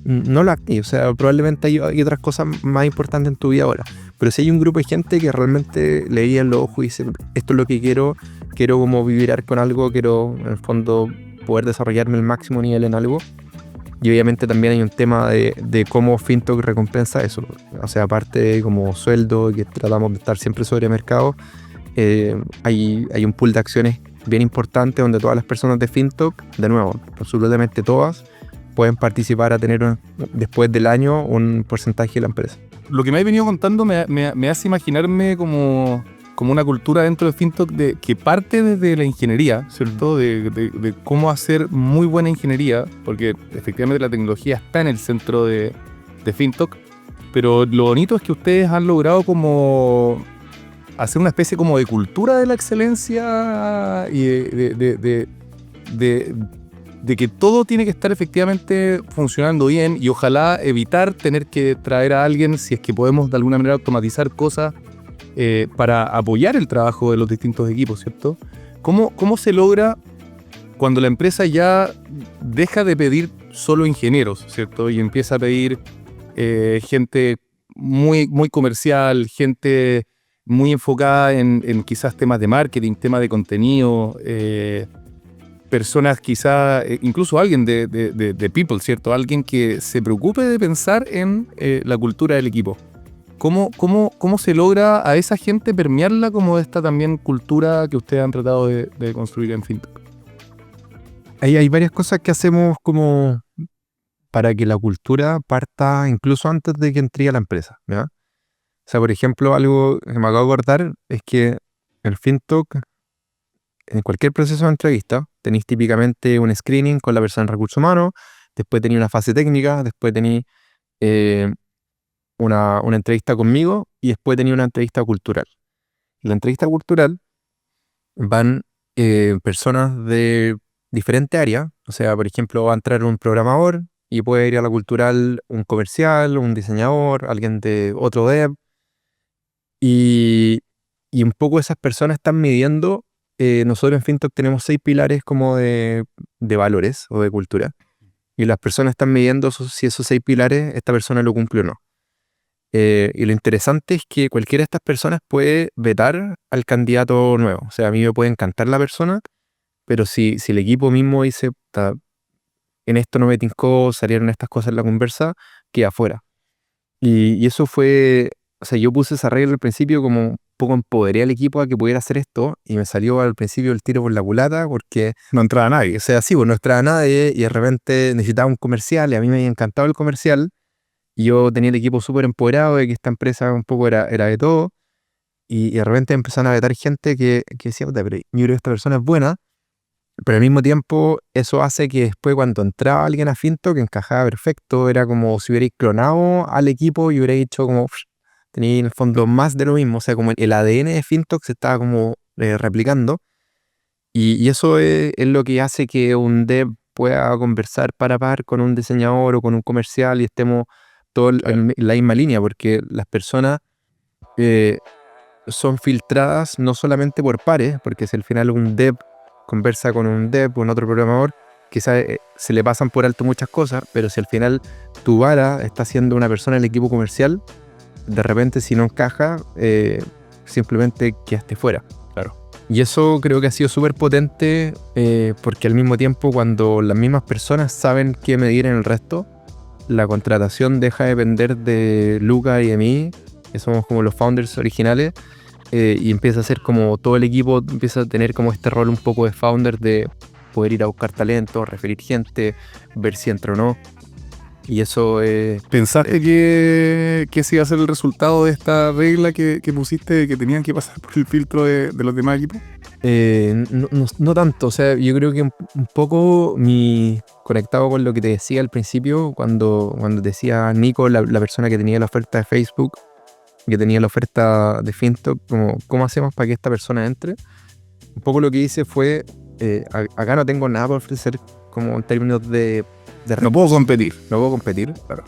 no lo hagas. O sea, probablemente hay otras cosas más importantes en tu vida ahora. Pero si hay un grupo de gente que realmente le guían los ojos y dice, esto es lo que quiero como vibrar con algo, quiero en el fondo poder desarrollarme al máximo nivel en algo. Y obviamente también hay un tema de cómo FinTech recompensa eso. O sea, aparte de como sueldo, que tratamos de estar siempre sobre mercado, hay un pool de acciones bien importante donde todas las personas de FinTech, de nuevo, absolutamente todas, pueden participar a tener después del año un porcentaje de la empresa. Lo que me has venido contando me hace imaginarme como una cultura dentro de FinTech que parte desde la ingeniería, ¿cierto? De cómo hacer muy buena ingeniería, porque efectivamente la tecnología está en el centro de FinTech, pero lo bonito es que ustedes han logrado como hacer una especie como de cultura de la excelencia y de que todo tiene que estar efectivamente funcionando bien y ojalá evitar tener que traer a alguien si es que podemos de alguna manera automatizar cosas para apoyar el trabajo de los distintos equipos, ¿cierto? ¿Cómo se logra cuando la empresa ya deja de pedir solo ingenieros, ¿cierto? Y empieza a pedir gente muy, muy comercial, gente muy enfocada en quizás temas de marketing, temas de contenido, personas quizá, incluso alguien de people, ¿cierto? Alguien que se preocupe de pensar en la cultura del equipo. ¿Cómo se logra a esa gente permearla como esta también cultura que ustedes han tratado de construir en FinTech? Hay varias cosas que hacemos como para que la cultura parta incluso antes de que entre a la empresa, ¿ya? O sea, por ejemplo, algo que me acabo de acordar es que el FinTech, en cualquier proceso de entrevista, tenéis típicamente un screening con la persona en recursos humanos, después tenéis una fase técnica, después tenéis una entrevista conmigo y después tenéis una entrevista cultural. En la entrevista cultural van personas de diferentes áreas. O sea, por ejemplo, va a entrar un programador y puede ir a la cultural un comercial, un diseñador, alguien de otro dev. Y un poco esas personas están midiendo. Nosotros en FinTech tenemos 6 pilares como de valores o de cultura. Y las personas están midiendo si esos 6 pilares esta persona lo cumple o no. Y lo interesante es que cualquiera de estas personas puede vetar al candidato nuevo. O sea, a mí me puede encantar la persona, pero si el equipo mismo dice, en esto no me tincó, salieron estas cosas en la conversa, queda afuera. Y eso fue, o sea, yo puse esa regla al principio como un poco empoderé al equipo a que pudiera hacer esto y me salió al principio el tiro por la culata porque No entraba nadie. o sea, sí, pues no entraba nadie y de repente necesitaba un comercial y a mí me había encantado el comercial y yo tenía el equipo súper empoderado de que esta empresa un poco era de todo y de repente empezaron a vetar gente que decía, puta, pero yo creo que esta persona es buena Pero al mismo tiempo, eso hace que después cuando entraba alguien a Fintok, encajaba perfecto, era como si hubierais clonado al equipo y hubierais hecho como, tenía en el fondo más de lo mismo, o sea, como el ADN de Fintok se estaba como replicando, y eso es lo que hace que un dev pueda conversar par a par con un diseñador o con un comercial y estemos todos en la misma línea, porque las personas eh, son filtradas no solamente por pares, porque si al final un dev conversa con un dev, con otro programador, quizás se le pasan por alto muchas cosas, pero si al final tu vara está siendo una persona del equipo comercial, de repente si no encaja, simplemente quedaste fuera. Claro. Y eso creo que ha sido súper potente, porque al mismo tiempo cuando las mismas personas saben qué medir en el resto, la contratación deja de depender de Luca y de mí, que somos como los founders originales, y empieza a ser como todo el equipo empieza a tener como este rol un poco de founder, de poder ir a buscar talento, referir gente, ver si entra o no. Y eso ¿Pensaste que ese iba a ser el resultado de esta regla que pusiste de que tenían que pasar por el filtro de los demás equipos? no tanto, o sea, yo creo que un poco conectado con lo que te decía al principio, cuando decía Nico, la persona que tenía la oferta de Facebook, que tenía la oferta de Fintok, como cómo hacemos para que esta persona entre. Un poco lo que hice fue, acá no tengo nada para ofrecer como en términos de No puedo competir. no puedo competir, claro.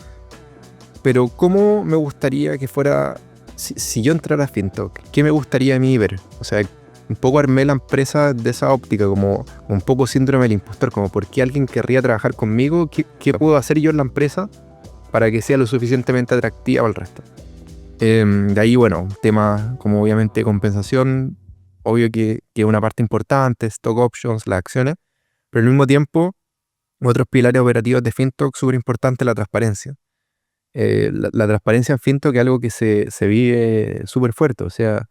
Pero cómo me gustaría que fuera, si yo entrara a Fintok, ¿qué me gustaría a mí ver? O sea, un poco armé la empresa de esa óptica, como un poco síndrome del impostor, como por qué alguien querría trabajar conmigo, qué puedo hacer yo en la empresa para que sea lo suficientemente atractiva para el resto. De ahí, bueno, un tema como obviamente compensación, obvio que es una parte importante, stock options, las acciones, pero al mismo tiempo, otros pilares operativos de Fintok, súper importante, la transparencia. La transparencia en Fintok es algo que se vive súper fuerte, o sea,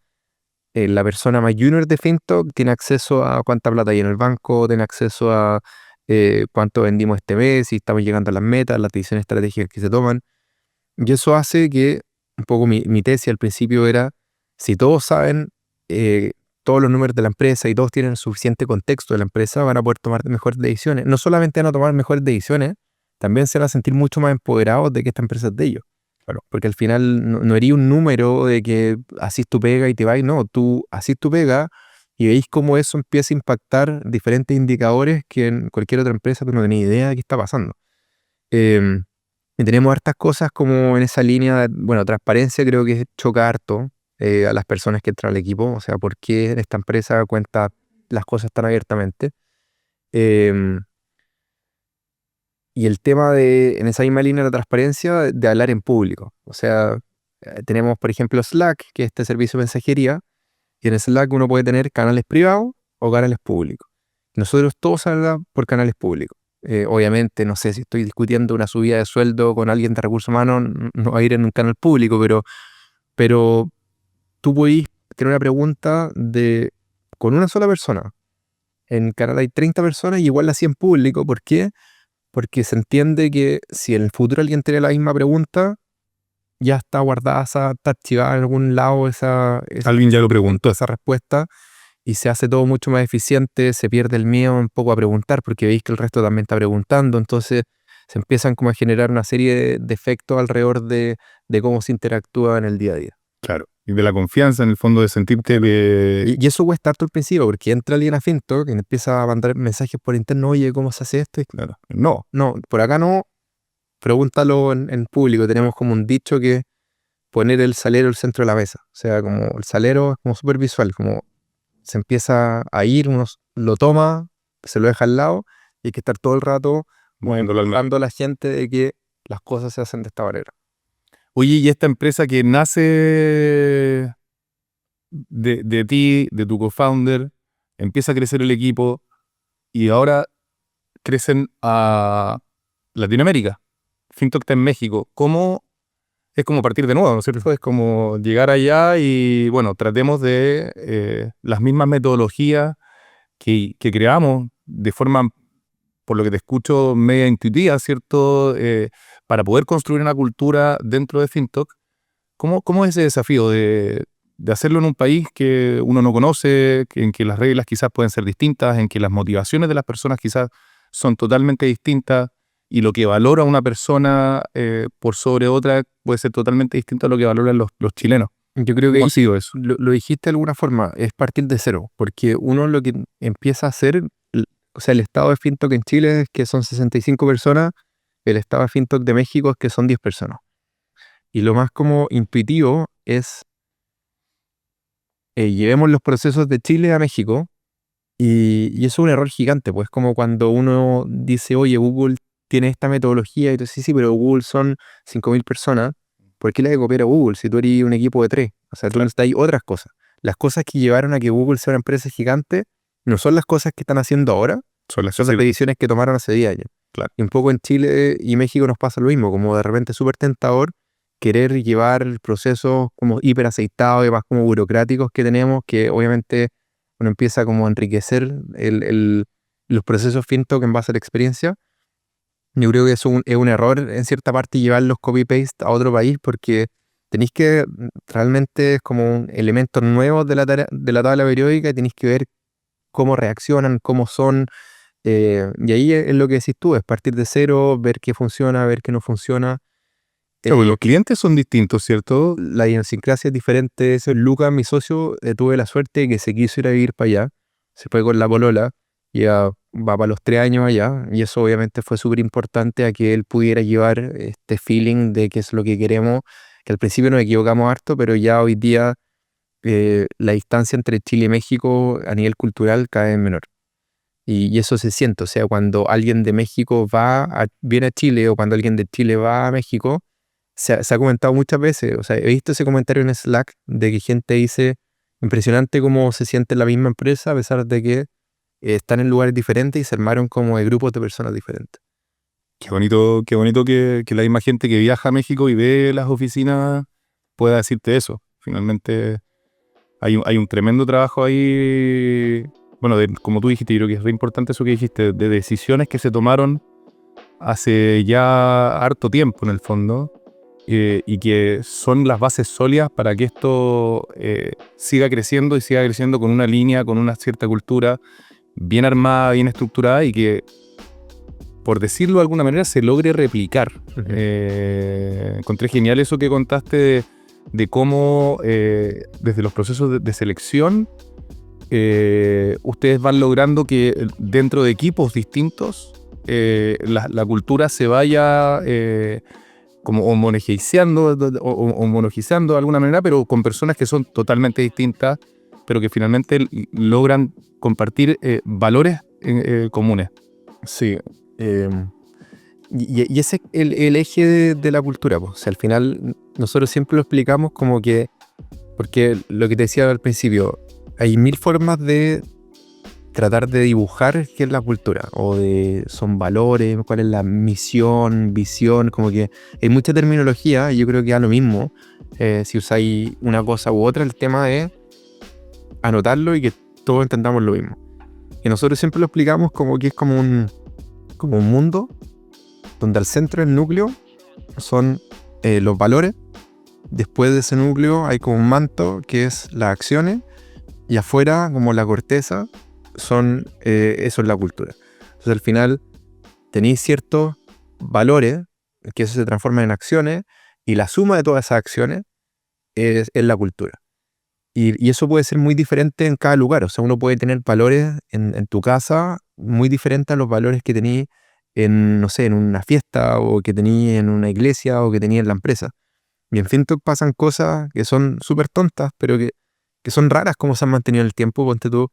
la persona más junior de Fintok tiene acceso a cuánta plata hay en el banco, tiene acceso a cuánto vendimos este mes, si estamos llegando a las metas, las decisiones estratégicas que se toman. Y eso hace que, un poco mi tesis al principio era, si todos saben todos los números de la empresa y todos tienen suficiente contexto de la empresa, van a poder tomar mejores decisiones. No solamente van a tomar mejores decisiones, también se van a sentir mucho más empoderados de que esta empresa es de ellos. Claro, porque al final no haría un número de que así tu pega y te vas, no, tú así tu pega y veis cómo eso empieza a impactar diferentes indicadores que en cualquier otra empresa tú no tenías idea de qué está pasando. Em, y tenemos hartas cosas como en esa línea, bueno, transparencia creo que choca harto a las personas que entran al equipo, o sea, por qué esta empresa cuenta las cosas tan abiertamente. Em, y el tema en esa misma línea de la transparencia, de hablar en público. O sea, tenemos, por ejemplo, Slack, que es este servicio de mensajería, y en Slack uno puede tener canales privados o canales públicos. Nosotros todos hablamos por canales públicos. Obviamente, no sé si estoy discutiendo una subida de sueldo con alguien de recursos humanos, no va a ir en un canal público, pero tú podés tener una pregunta con una sola persona. En el canal hay 30 personas y igual la hacía en público. ¿Por qué? Porque se entiende que si en el futuro alguien tiene la misma pregunta, ya está guardada, está archivada en algún lado Alguien ya lo preguntó. esa respuesta, y se hace todo mucho más eficiente, se pierde el miedo un poco a preguntar porque veis que el resto también está preguntando, entonces se empiezan como a generar una serie de efectos alrededor de cómo se interactúa en el día a día. Claro. Y de la confianza, en el fondo, de sentirte que... Y eso cuesta harto al principio, porque entra alguien a Fintok y empieza a mandar mensajes por interno, oye, ¿cómo se hace esto? Y Claro. no, por acá no, pregúntalo en público. Tenemos como un dicho que poner el salero al centro de la mesa. O sea, como el salero es como súper visual, como se empieza a ir, uno lo toma, se lo deja al lado y hay que estar todo el rato mostrando a la gente de que las cosas se hacen de esta manera. Oye, y esta empresa que nace de ti, de tu co-founder, empieza a crecer el equipo y ahora crecen a Latinoamérica. Fintok está en México. ¿Cómo? Es como partir de nuevo, ¿no es cierto? Es como llegar allá y, bueno, tratemos de las mismas metodologías que creamos de forma, por lo que te escucho, media intuitiva, ¿cierto? Para poder construir una cultura dentro de Fintok. ¿Cómo es ese desafío de de hacerlo en un país que uno no conoce, en que las reglas quizás pueden ser distintas, en que las motivaciones de las personas quizás son totalmente distintas y lo que valora una persona por sobre otra puede ser totalmente distinto a lo que valoran los chilenos. Yo creo que ¿Cómo ha ahí sido eso? lo dijiste de alguna forma, es partir de cero, porque uno lo que empieza a hacer, o sea, el estado de FinTok en Chile es que son 65 personas, el estado de FinTok de México es que son 10 personas. Y lo más como intuitivo es, llevemos los procesos de Chile a México, y eso es un error gigante, pues como cuando uno dice, oye, Google tiene esta metodología, y tú dices, sí, pero Google son 5.000 personas, ¿por qué le hay que copiar a Google si tú eres un equipo de 3? O sea, tú necesitas otras cosas. Las cosas que llevaron a que Google sea una empresa gigante no son las cosas que están haciendo ahora, Son las son las decisiones que tomaron hace 10 años. Claro. Y un poco en Chile y México nos pasa lo mismo, como de repente es súper tentador querer llevar procesos como hiper aceitados y más como burocráticos que tenemos, que obviamente uno empieza como a enriquecer los procesos FinTok en base a la experiencia. Yo creo que es un error en cierta parte llevar los copy-paste a otro país porque tenéis que realmente es como un elemento nuevo de de la tabla periódica y tenéis que ver cómo reaccionan, cómo son. Y ahí es lo que decís tú, es partir de cero, ver qué funciona, ver qué no funciona. Claro, los clientes son distintos, ¿cierto? La idiosincrasia es diferente. Lucas, mi socio, tuve la suerte de que se quiso ir a vivir para allá. Se fue con la polola, ya va para los 3 años allá. Y eso obviamente fue súper importante a que él pudiera llevar este feeling de qué es lo que queremos. Que al principio nos equivocamos harto, pero ya hoy día la distancia entre Chile y México a nivel cultural cada vez es menor. Y eso se siente. O sea, cuando alguien de México viene a Chile o cuando alguien de Chile va a México, se ha comentado muchas veces, o sea, he visto ese comentario en Slack de que gente dice, impresionante cómo se siente en la misma empresa a pesar de que están en lugares diferentes y se armaron como de grupos de personas diferentes. Qué bonito que la misma gente que viaja a México y ve las oficinas pueda decirte eso. Finalmente hay un tremendo trabajo ahí, bueno, como tú dijiste, yo creo que es re importante eso que dijiste, de decisiones que se tomaron hace ya harto tiempo en el fondo, y que son las bases sólidas para que esto siga creciendo y siga creciendo con una línea, con una cierta cultura bien armada, bien estructurada y que, por decirlo de alguna manera, se logre replicar. Encontré genial eso que contaste de cómo desde los procesos de selección ustedes van logrando que dentro de equipos distintos la cultura se vaya como homogeneizando de alguna manera, pero con personas que son totalmente distintas, pero que finalmente logran compartir valores comunes. Sí. Y ese es el eje de la cultura, pues. O sea, al final nosotros siempre lo explicamos como que, porque lo que te decía al principio, hay 1000 formas de tratar de dibujar qué es la cultura, son valores, cuál es la misión, visión, como que hay mucha terminología y yo creo que da lo mismo si usáis una cosa u otra, el tema es anotarlo y que todos entendamos lo mismo. Y nosotros siempre lo explicamos como que es como un mundo donde al centro del núcleo son los valores, después de ese núcleo hay como un manto que es las acciones y afuera como la corteza eso es la cultura. Entonces al final tenéis ciertos valores que eso se transforma en acciones y la suma de todas esas acciones es la cultura. Y eso puede ser muy diferente en cada lugar. O sea, uno puede tener valores en tu casa muy diferentes a los valores que tenéis en, no sé, en una fiesta o que tenéis en una iglesia o que tenéis en la empresa. Y en FinTok pasan cosas que son súper tontas, pero que son raras como se han mantenido en el tiempo. Ponte tú,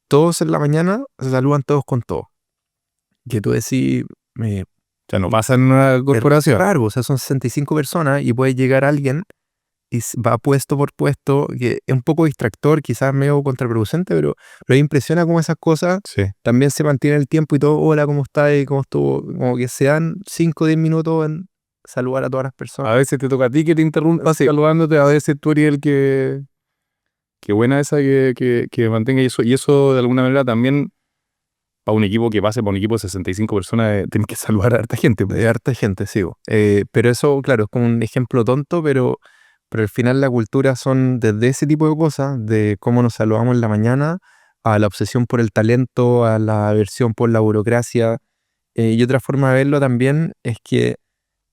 todos en la mañana se saludan todos con todos. Que tú decís, O sea, no pasa en una corporación. Claro, o sea, son 65 personas y puede llegar alguien y va puesto por puesto, que es un poco distractor, quizás medio contraproducente, pero me impresiona cómo esas cosas también se mantienen el tiempo y todo, hola, ¿cómo estás? ¿Cómo estuvo? Como que se dan 5 o 10 minutos en saludar a todas las personas. A veces te toca a ti que te interrumpa saludándote, a veces tú eres el que... Qué buena esa que mantenga eso. Y eso de alguna manera también, para un equipo que pase, para un equipo de 65 personas, tienes que saludar a harta gente. De harta gente, sí. Pero eso, claro, es como un ejemplo tonto, pero pero al final la cultura son desde ese tipo de cosas, de cómo nos saludamos en la mañana, a la obsesión por el talento, a la aversión por la burocracia. Y otra forma de verlo también es que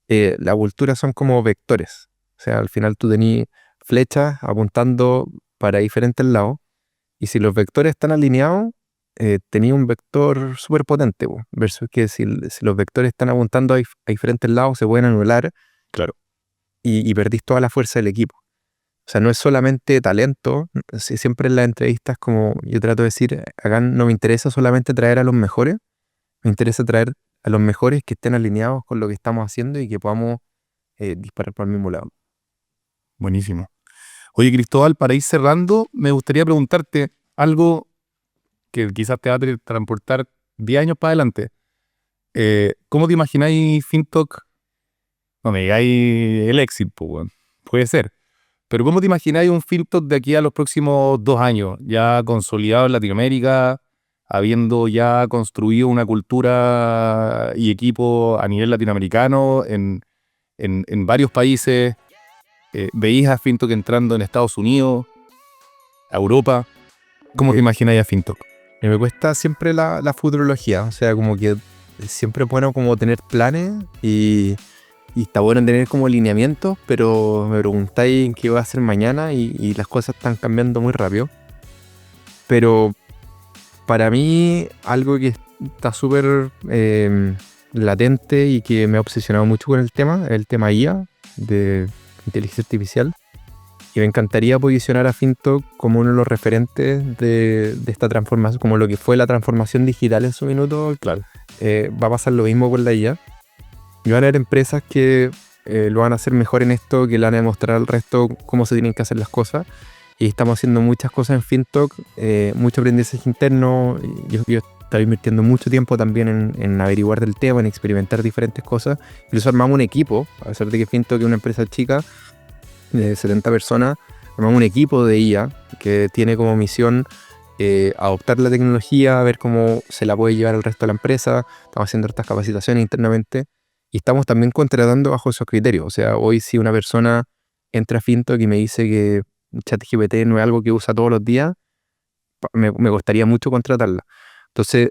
la cultura son como vectores. O sea, al final tú tenés flechas apuntando para diferentes lados, y si los vectores están alineados, tenía un vector súper potente, po, versus que si los vectores están apuntando a diferentes lados, se pueden anular. Claro. Y perdís toda la fuerza del equipo. O sea, no es solamente talento. Siempre en las entrevistas, como yo trato de decir, acá no me interesa solamente traer a los mejores, me interesa traer a los mejores que estén alineados con lo que estamos haciendo y que podamos disparar por el mismo lado. Buenísimo. Oye, Cristóbal, para ir cerrando, me gustaría preguntarte algo que quizás te va a transportar 10 años para adelante. ¿Cómo te imagináis FinTok? No me digáis el éxito, pues, weón. Puede ser. Pero ¿cómo te imagináis un FinTok de aquí a los próximos 2 años? Ya consolidado en Latinoamérica, habiendo ya construido una cultura y equipo a nivel latinoamericano en varios países. ¿Veis a FinTok entrando en Estados Unidos, a Europa? ¿Cómo te imagináis a FinTok? Me cuesta siempre la futurología. O sea, como que siempre es bueno como tener planes y está bueno tener como lineamientos, pero me preguntáis qué va a hacer mañana y las cosas están cambiando muy rápido. Pero para mí, algo que está súper latente y que me ha obsesionado mucho con el tema, es el tema IA, de inteligencia artificial. Y me encantaría posicionar a FinTok como uno de los referentes de esta transformación, como lo que fue la transformación digital en su minuto. Claro. Va a pasar lo mismo con la IA. Y van a haber empresas que lo van a hacer mejor en esto, que le van a demostrar al resto cómo se tienen que hacer las cosas. Y estamos haciendo muchas cosas en FinTok, mucho aprendizaje interno. Yo estaba invirtiendo mucho tiempo también en averiguar del tema, en experimentar diferentes cosas. Incluso armamos un equipo, a pesar de que FinTok es una empresa chica de 70 personas, armamos un equipo de IA que tiene como misión adoptar la tecnología, ver cómo se la puede llevar al resto de la empresa. Estamos haciendo estas capacitaciones internamente. Y estamos también contratando bajo esos criterios. O sea, hoy si una persona entra a FinTok y me dice que ChatGPT no es algo que usa todos los días, me costaría mucho contratarla. Entonces,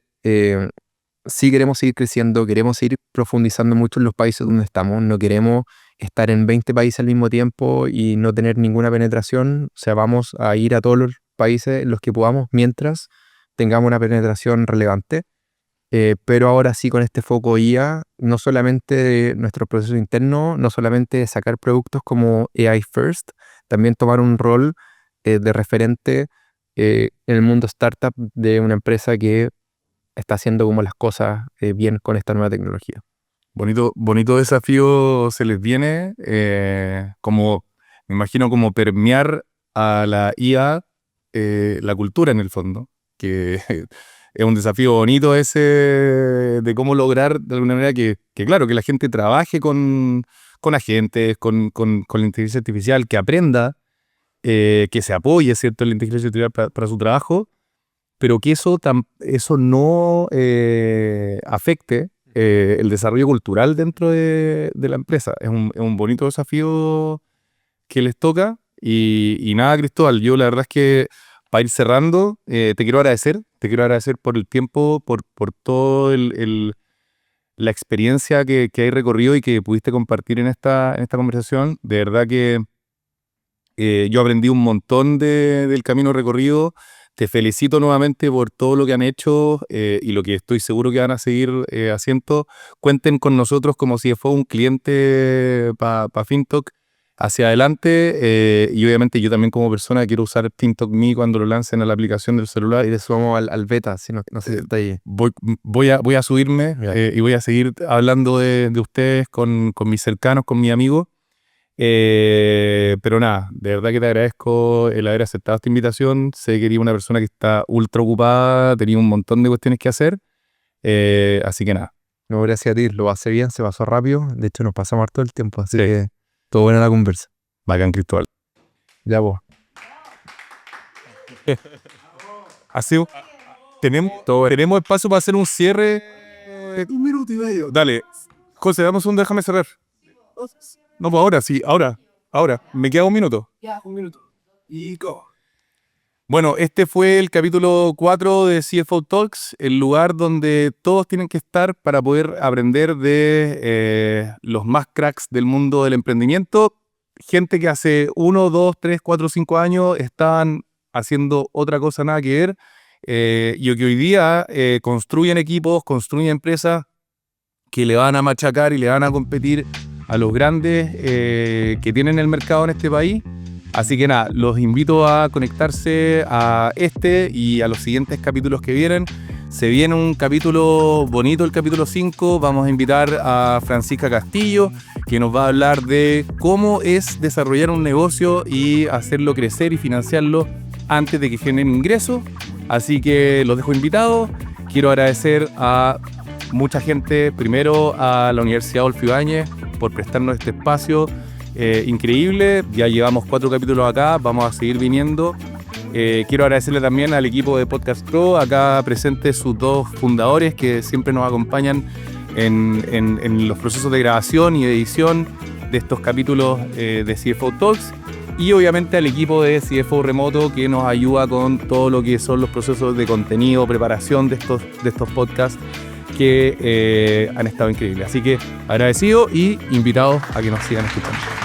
sí queremos seguir creciendo, queremos seguir profundizando mucho en los países donde estamos. No queremos estar en 20 países al mismo tiempo y no tener ninguna penetración. O sea, vamos a ir a todos los países en los que podamos mientras tengamos una penetración relevante. Pero ahora sí con este foco IA, no solamente de nuestro proceso interno, no solamente de sacar productos como AI First, también tomar un rol de referente en el mundo startup de una empresa que está haciendo como las cosas bien con esta nueva tecnología. Bonito desafío se les viene, como me imagino como permear a la IA la cultura en el fondo, que es un desafío bonito ese de cómo lograr de alguna manera que claro, que la gente trabaje con agentes, con la inteligencia artificial, que aprenda, que se apoye, ¿cierto?, en la inteligencia artificial para su trabajo, pero que eso no afecte el desarrollo cultural dentro de la empresa. Es un bonito desafío que les toca. Y nada, Cristóbal, yo la verdad es que para ir cerrando, te quiero agradecer por el tiempo, por todo la experiencia que hay recorrido y que pudiste compartir en esta conversación. De verdad que yo aprendí un montón del camino recorrido. Te felicito nuevamente por todo lo que han hecho y lo que estoy seguro que van a seguir haciendo. Cuenten con nosotros como si fuera un cliente para FinTok hacia adelante, y obviamente yo también como persona quiero usar FinTok Me cuando lo lancen a la aplicación del celular. Y de eso vamos al beta, si no sé si está ahí. Voy a subirme y voy a seguir hablando de ustedes con mis cercanos, con mis amigos. Pero nada, de verdad que te agradezco el haber aceptado esta invitación. Sé que eres una persona que está ultra ocupada, tenía un montón de cuestiones que hacer, así que nada. No, gracias a ti, lo hace bien, se pasó rápido. De hecho, nos pasamos harto el tiempo, así Sí. que todo bueno la conversa. Bacán, Cristóbal. Ya vos. Así, tenemos espacio para hacer un cierre. 1 minuto y medio. Dale, José, damos déjame cerrar. No, pues ahora, sí, ahora. Ahora, me queda un minuto. Ya, un minuto. Y go. Bueno, este fue el capítulo 4 de CFO Talks, el lugar donde todos tienen que estar para poder aprender de los más cracks del mundo del emprendimiento. Gente que hace 1, 2, 3, 4, 5 años estaban haciendo otra cosa nada que ver y que hoy día construyen equipos, construyen empresas que le van a machacar y le van a competir a los grandes que tienen el mercado en este país. Así que nada, los invito a conectarse a este y a los siguientes capítulos que vienen. Se viene un capítulo bonito, el capítulo 5. Vamos a invitar a Francisca Castillo, que nos va a hablar de cómo es desarrollar un negocio y hacerlo crecer y financiarlo antes de que generen ingresos. Así que los dejo invitados. Quiero agradecer a mucha gente, primero a la Universidad Adolfo Ibáñez por prestarnos este espacio. Increíble, ya llevamos 4 capítulos acá, vamos a seguir viniendo. Quiero agradecerle también al equipo de Podcast Pro, acá presentes sus 2 fundadores que siempre nos acompañan en los procesos de grabación y edición de estos capítulos de CFO Talks, y obviamente al equipo de CFO Remoto que nos ayuda con todo lo que son los procesos de contenido, preparación de estos podcasts que han estado increíbles. Así que agradecido y invitados a que nos sigan escuchando.